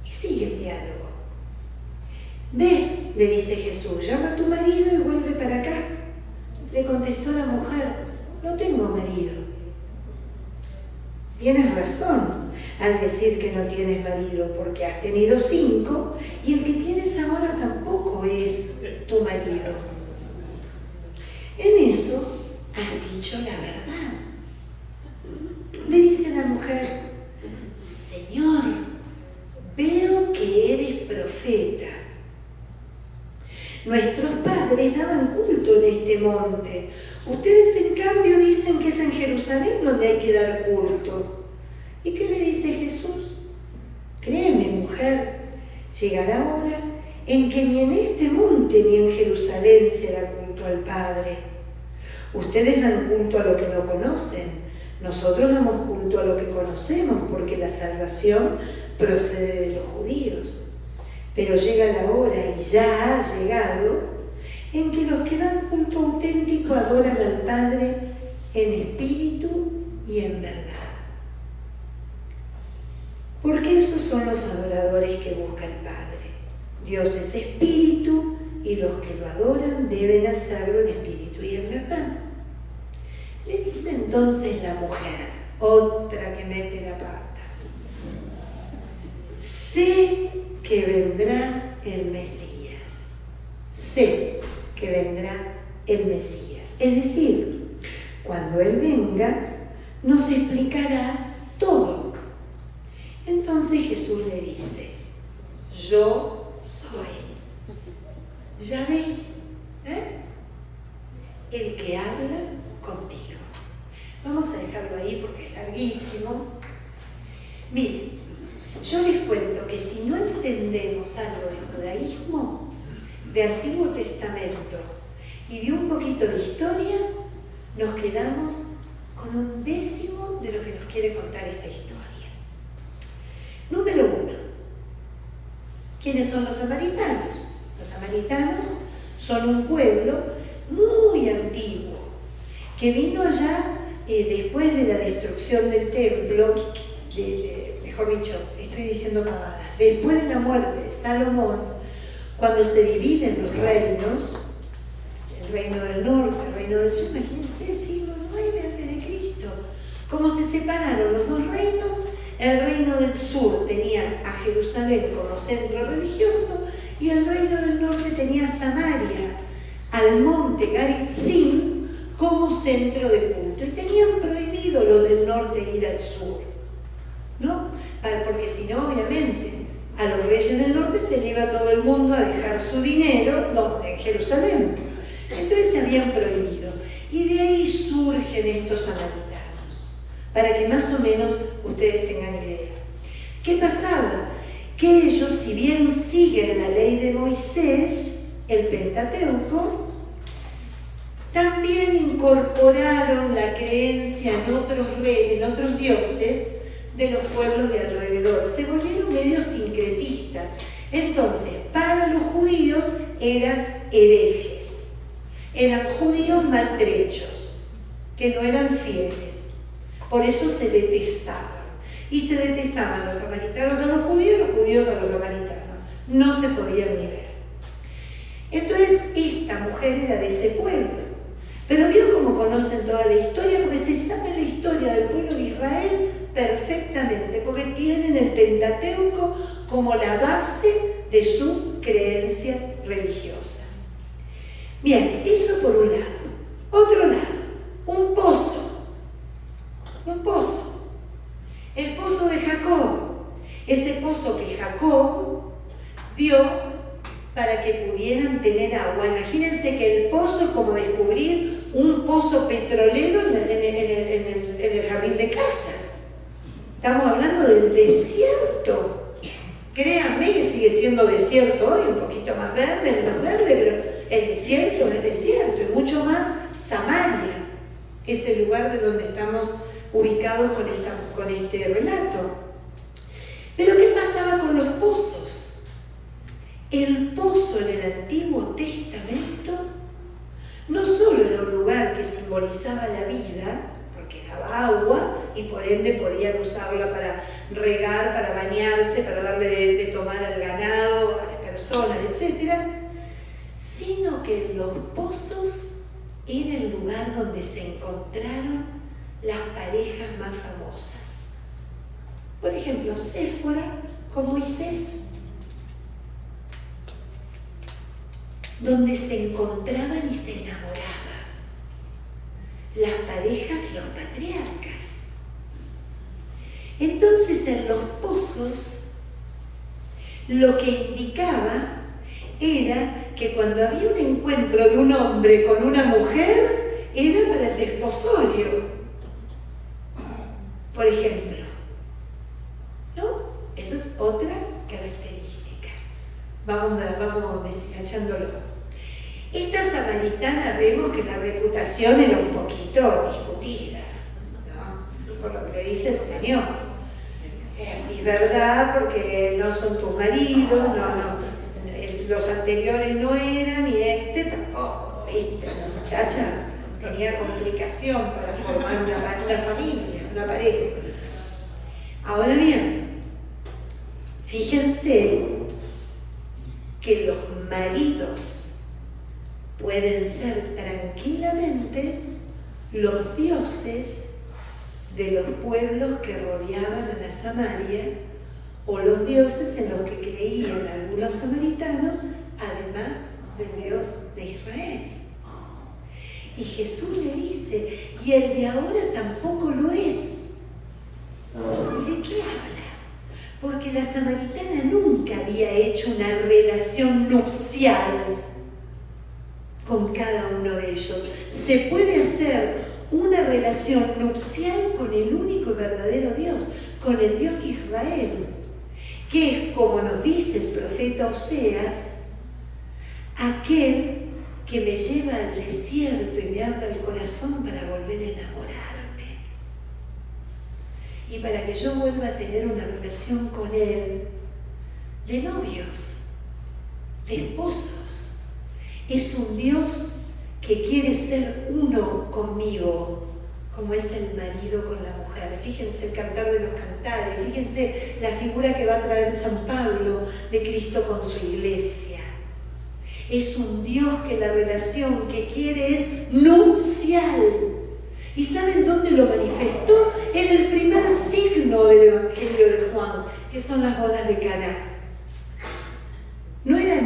Y sigue el diálogo. Ve, le dice Jesús, llama a tu marido y vuelve para acá. Le contestó la mujer: no tengo marido. Tienes razón al decir que no tienes marido, porque has tenido 5 y el que tienes ahora tampoco es tu marido. En eso has dicho la verdad. Le dice la mujer: Señor, veo que eres profeta. Nuestros padres daban culto en este monte. Ustedes, en cambio, dicen que es en Jerusalén donde hay que dar culto. ¿Y qué le dice Jesús? Créeme, mujer, llegará hora en que ni en este monte ni en Jerusalén se da culto al Padre. Ustedes dan culto a lo que no conocen. Nosotros damos culto a lo que conocemos, porque la salvación procede de los judíos. Pero llega la hora, y ya ha llegado, en que los que dan culto auténtico adoran al Padre en espíritu y en verdad. Porque esos son los adoradores que busca el Padre. Dios es espíritu y los que lo adoran deben hacerlo en espíritu y en verdad. Le dice entonces la mujer, otra que mete la pata: sé que vendrá el Mesías. Sé que vendrá el Mesías. Es decir, cuando Él venga, nos explicará todo. Entonces Jesús le dice: yo soy. Ya ve, el que habla contigo. Vamos a dejarlo ahí porque es larguísimo. Miren, yo les cuento que si no entendemos algo de judaísmo, de Antiguo Testamento y de un poquito de historia, nos quedamos con un décimo de lo que nos quiere contar esta historia. Número 1. ¿Quiénes son los samaritanos? Los samaritanos son un pueblo muy antiguo que vino allá después de la destrucción del templo, mejor dicho, estoy diciendo pavadas, después de la muerte de Salomón, cuando se dividen los reinos, el reino del norte, el reino del sur, imagínense, siglo IX a.C., como se separaron los dos reinos. El reino del sur tenía a Jerusalén como centro religioso y el reino del norte tenía a Samaria, al monte Garitzim, como centro de culto. Y tenían prohibido los del norte ir al sur, ¿no? Porque si no, obviamente, a los reyes del norte se le iba todo el mundo a dejar su dinero, ¿dónde? En Jerusalén. Entonces se habían prohibido. Y de ahí surgen estos samaritanos, para que más o menos ustedes tengan idea. ¿Qué pasaba? Que ellos, si bien siguen la ley de Moisés, el Pentateuco, también incorporaron la creencia en otros dioses de los pueblos de alrededor. Se volvieron medio sincretistas. Entonces, para los judíos eran herejes, eran judíos maltrechos, que no eran fieles. Por eso se detestaban. Y se detestaban los samaritanos a los judíos a los samaritanos. No se podían ni ver. Entonces, esta mujer era de ese pueblo. Pero vio cómo conocen toda la historia, porque se sabe la historia del pueblo de Israel perfectamente, porque tienen el Pentateuco como la base de su creencia religiosa. Bien, eso por un lado. Otro lado, un pozo. Un pozo. El pozo de Jacob. Ese pozo que Jacob dio para que pudieran tener agua. Imagínense que el pozo es como descubrir un pozo petrolero en el jardín de casa. Estamos hablando del desierto. Créanme que sigue siendo desierto hoy, un poquito más verde, menos verde, pero el desierto es desierto, y mucho más Samaria, es el lugar de donde estamos ubicados con este relato. Pero ¿qué pasaba con los pozos? El pozo en el Antiguo Testamento no solo era un lugar que simbolizaba la vida, porque daba agua y por ende podían usarla para regar, para bañarse, para darle de tomar al ganado, a las personas, etc., sino que en los pozos era el lugar donde se encontraron las parejas más famosas. Por ejemplo, Séfora con Moisés, donde se encontraban y se enamoraban las parejas de los patriarcas. Entonces, en los pozos, lo que indicaba era que cuando había un encuentro de un hombre con una mujer, era para el desposorio. Por ejemplo, ¿no? Eso es otra característica. Vamos deshilachándolo. Esta samaritana vemos que la reputación era un poquito discutida, ¿no? Por lo que le dice el Señor. Es así, ¿verdad? Porque no son tus maridos, los anteriores no eran y este tampoco, ¿viste? La muchacha tenía complicación para formar una familia, una pareja. Ahora bien, fíjense que los maridos pueden ser tranquilamente los dioses de los pueblos que rodeaban a la Samaria, o los dioses en los que creían algunos samaritanos, además del Dios de Israel. Y Jesús le dice, y el de ahora tampoco lo es. ¿Y de qué habla? Porque la samaritana nunca había hecho una relación nupcial con cada uno de ellos. Se puede hacer una relación nupcial con el único y verdadero Dios, con el Dios de Israel, que es, como nos dice el profeta Oseas, aquel que me lleva al desierto y me abra el corazón para volver a enamorarme. Y para que yo vuelva a tener una relación con Él, de novios, de esposos. Es un Dios que quiere ser uno conmigo, como es el marido con la mujer. Fíjense el Cantar de los Cantares, fíjense la figura que va a traer San Pablo de Cristo con su iglesia. Es un Dios que la relación que quiere es nupcial. ¿Y saben dónde lo manifestó? En el primer signo del Evangelio de Juan, que son las bodas de Caná. No era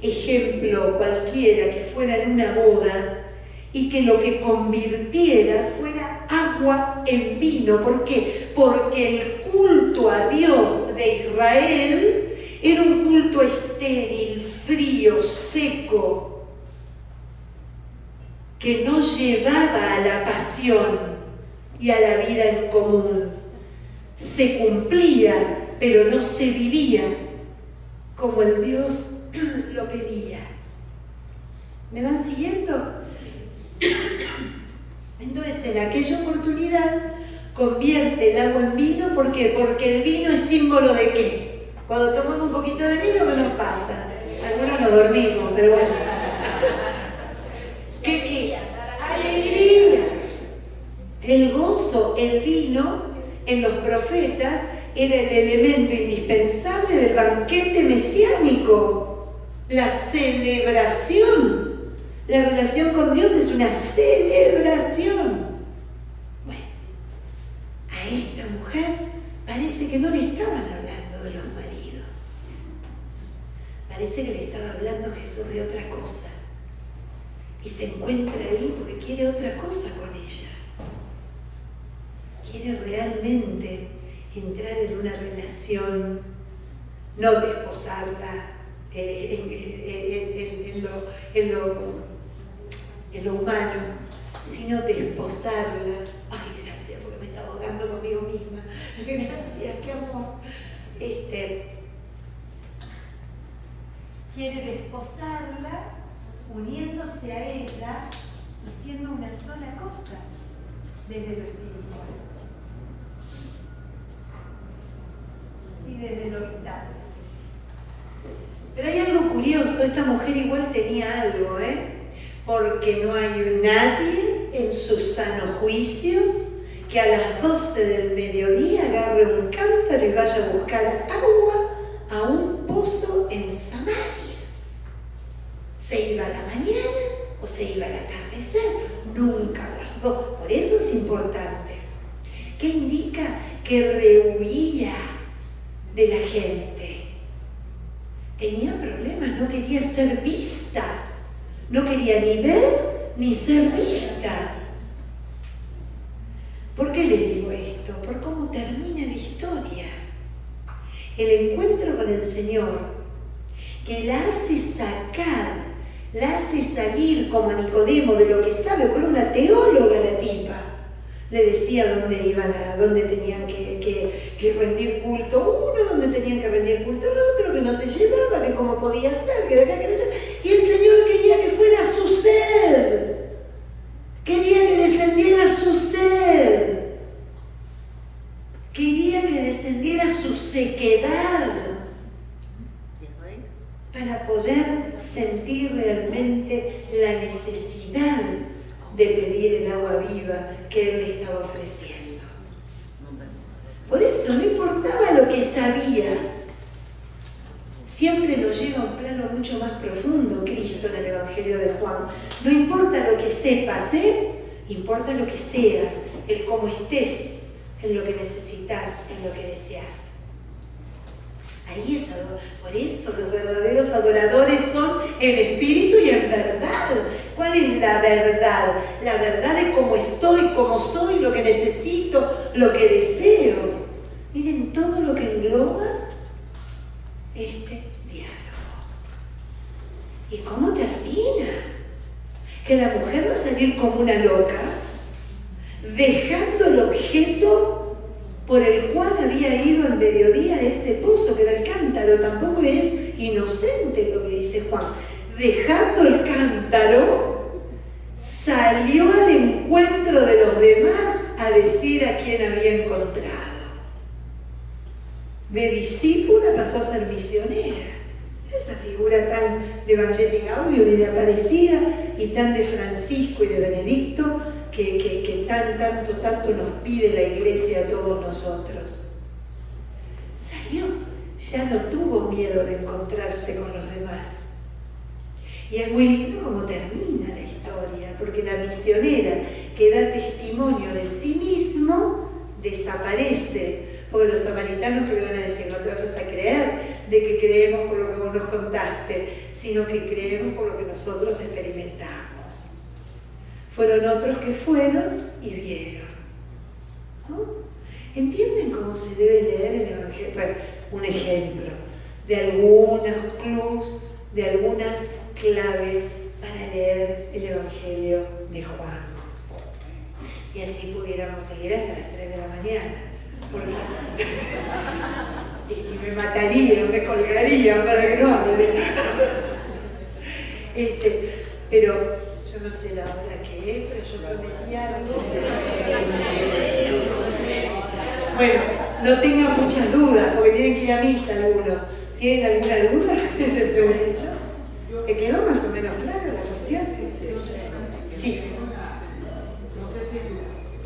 ejemplo cualquiera que fuera en una boda y que lo que convirtiera fuera agua en vino. ¿Por qué? Porque el culto a Dios de Israel era un culto estéril, frío, seco, que no llevaba a la pasión y a la vida en común. Se cumplía, pero no se vivía como el Dios lo pedía. ¿Me van siguiendo? Entonces, en aquella oportunidad, convierte el agua en vino. ¿Por qué? Porque el vino es símbolo de ¿qué? Cuando tomamos un poquito de vino, ¿qué nos pasa? Algunos nos dormimos, pero bueno. ¿Qué? Alegría. El gozo, el vino, en los profetas, era el elemento indispensable del banquete mesiánico, la celebración. La relación con Dios es una celebración. Bueno, a esta mujer parece que no le estaban hablando de los maridos. Parece que le estaba hablando Jesús de otra cosa. Y se encuentra ahí porque quiere otra cosa con ella. Quiere realmente entrar en una relación, no desposarla en lo humano, sino desposarla. Ay, gracias, porque me estaba ahogando conmigo misma. Gracias, qué amor. Quiere desposarla uniéndose a ella y siendo una sola cosa desde lo espiritual y desde lo vital. Pero hay algo curioso, esta mujer igual tenía algo, porque no hay nadie en su sano juicio que a las 12 del mediodía agarre un cántaro y vaya a buscar agua a un pozo en Samaria. Se iba a la mañana o se iba al atardecer, nunca a las 2. Por eso es importante. ¿Qué indica? Que rehuía de la gente. Tenía problemas, no quería ser vista. No quería ni ver ni ser vista. ¿Por qué le digo esto? Por cómo termina la historia. El encuentro con el Señor, que la hace sacar, la hace salir como a Nicodemo de lo que sabe, por una teóloga la tipa. Le decía dónde tenían que rendir culto uno, dónde tenían que rendir culto el otro, que no se llevaba, que cómo podía ser, que debía que... Y el Señor quería que fuera su sed. Quería que descendiera su sed. Quería que descendiera su sequedad para poder sentir realmente la necesidad de pedir el agua viva que Él le estaba ofreciendo. Por eso no importaba lo que sabía. Siempre nos lleva a un plano mucho más profundo Cristo en el Evangelio de Juan. No importa lo que sepas, importa lo que seas, el cómo estés, en lo que necesitas, en lo que deseas. Ahí es por eso los verdaderos adoradores son en espíritu y en verdad. ¿Cuál es la verdad? La verdad de cómo estoy, cómo soy, lo que necesito, lo que deseo. Miren todo lo que engloba este diálogo. ¿Y cómo termina? Que la mujer va a salir como una loca, dejando el objeto por el cual había ido al mediodía a ese pozo, que era el cántaro. Tampoco es inocente lo que dice Juan. Dejando el cántaro, salió al encuentro de los demás a decir a quién había encontrado. De discípula pasó a ser misionera. Esa figura tan de Evangelii Gaudium y de Aparecida y tan de Francisco y de Benedicto que tanto nos pide la Iglesia a todos nosotros. Salió, ya no tuvo miedo de encontrarse con los demás. Y es muy lindo cómo termina la historia, porque la misionera que da testimonio de sí mismo desaparece, porque los samaritanos que le van a decir, no te vayas a creer de que creemos por lo que vos nos contaste, sino que creemos por lo que nosotros experimentamos. Fueron otros que fueron y vieron, ¿no? ¿Entienden cómo se debe leer el Evangelio? Bueno, un ejemplo de algunos clubs, de algunas claves para leer el Evangelio de Juan. Y así pudiéramos seguir hasta las 3 de la mañana. Y me matarían, me colgarían para que no hable. Pero yo no sé la hora que es, pero yo prometí algo. Bueno, no tengan muchas dudas, porque tienen que ir a misa algunos. ¿Tienen alguna duda del evento? ¿Te quedó más o menos claro la cuestión? Sí. No sé si...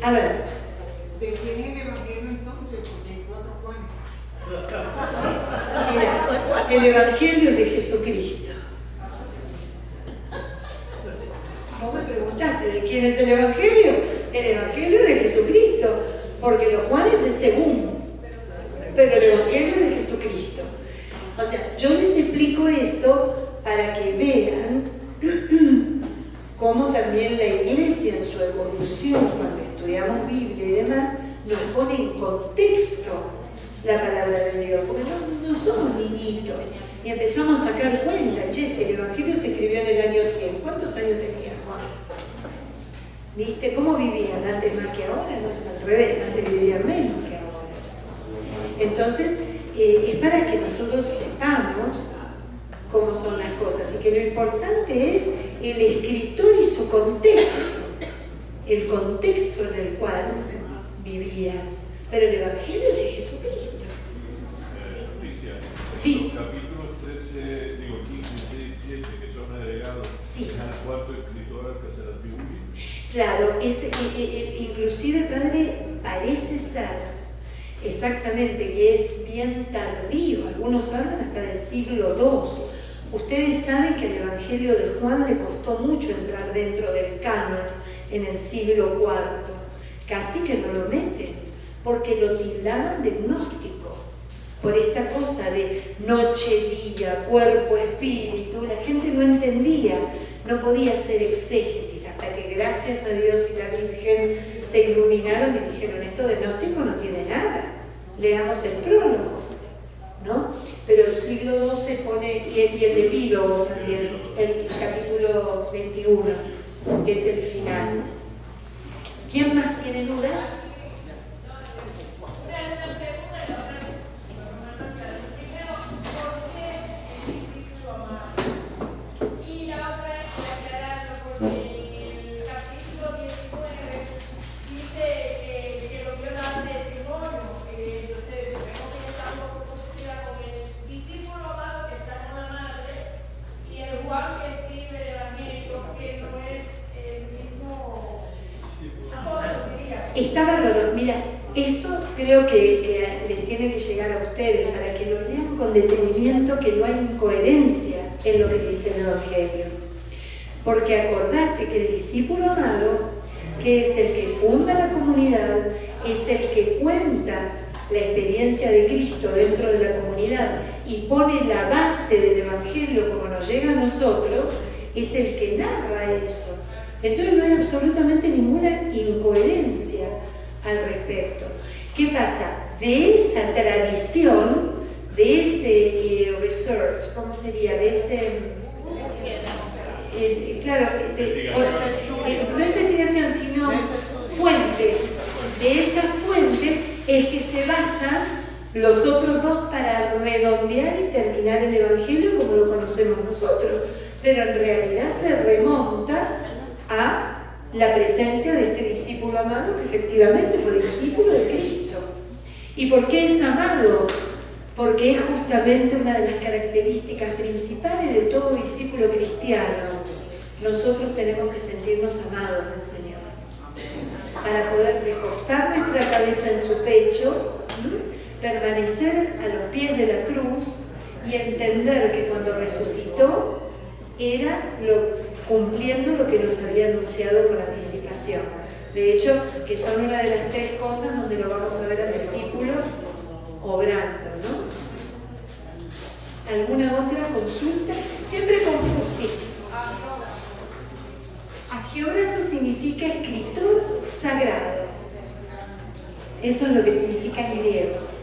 A ver. ¿De quién es el Evangelio entonces? Porque hay 4 Juanes. Mira, el Evangelio es de Jesucristo. Vos me preguntaste de quién es el Evangelio. El Evangelio es de Jesucristo, porque los Juanes es según, pero el Evangelio es de Jesucristo. O sea, yo les explico esto para que vean cómo también la Iglesia en su evolución, cuando estudiamos Biblia y demás, nos pone en contexto la palabra de Dios, porque no somos niñitos y empezamos a sacar cuenta. Che, si el Evangelio se escribió en el año 100, ¿cuántos años tenía Juan? ¿Viste cómo vivían antes más que ahora? No es al revés, antes vivían menos que ahora. Entonces, es para que nosotros sepamos cómo son las cosas y que lo importante es el escritor y su contexto, el contexto en el cual vivían. Pero el Evangelio es de Jesucristo. Sí. Los capítulos 13, 15, 16, 17 que son agregados al cuarto escritor al que se le atribuye. Claro, inclusive, padre, parece ser exactamente que es bien tardío. Algunos hablan hasta del siglo II. Ustedes saben que el Evangelio de Juan le costó mucho entrar dentro del canon en el siglo IV. Casi que no lo meten, porque lo tildaban de gnóstico. Por esta cosa de noche, día, cuerpo, espíritu, la gente no entendía, no podía hacer exégesis, hasta que gracias a Dios y la Virgen se iluminaron y dijeron, esto de gnóstico no tiene nada, leamos el prólogo, ¿no? Pero el siglo II se pone, y el epílogo también, el capítulo 21, que es el final. ¿Quién más tiene dudas? Está bárbaro. Mira, esto creo que les tiene que llegar a ustedes para que lo lean con detenimiento, que no hay incoherencia en lo que dice el Evangelio. Porque acordate que el discípulo amado, que es el que funda la comunidad, es el que cuenta la experiencia de Cristo dentro de la comunidad y pone la base del Evangelio como nos llega a nosotros, es el que narra eso. Entonces no hay absolutamente ninguna incoherencia al respecto. ¿Qué pasa? De esa tradición, de ese research, ¿cómo sería? De ese... claro, no investigación, sino fuentes. De esas fuentes es que se basan los otros dos para redondear y terminar el Evangelio como lo conocemos nosotros, pero en realidad se remonta a la presencia de este discípulo amado que efectivamente fue discípulo de Cristo. ¿Y por qué es amado? Porque es justamente una de las características principales de todo discípulo cristiano. Nosotros tenemos que sentirnos amados del Señor para poder recostar nuestra cabeza en su pecho, permanecer a los pies de la cruz y entender que cuando resucitó era cumpliendo lo que nos había anunciado con anticipación. De hecho, que son una de las tres cosas donde lo vamos a ver al discípulo obrando, ¿no? ¿Alguna otra consulta? Siempre confundo. Sí. Agiógrafo significa escritor sagrado. Eso es lo que significa en griego.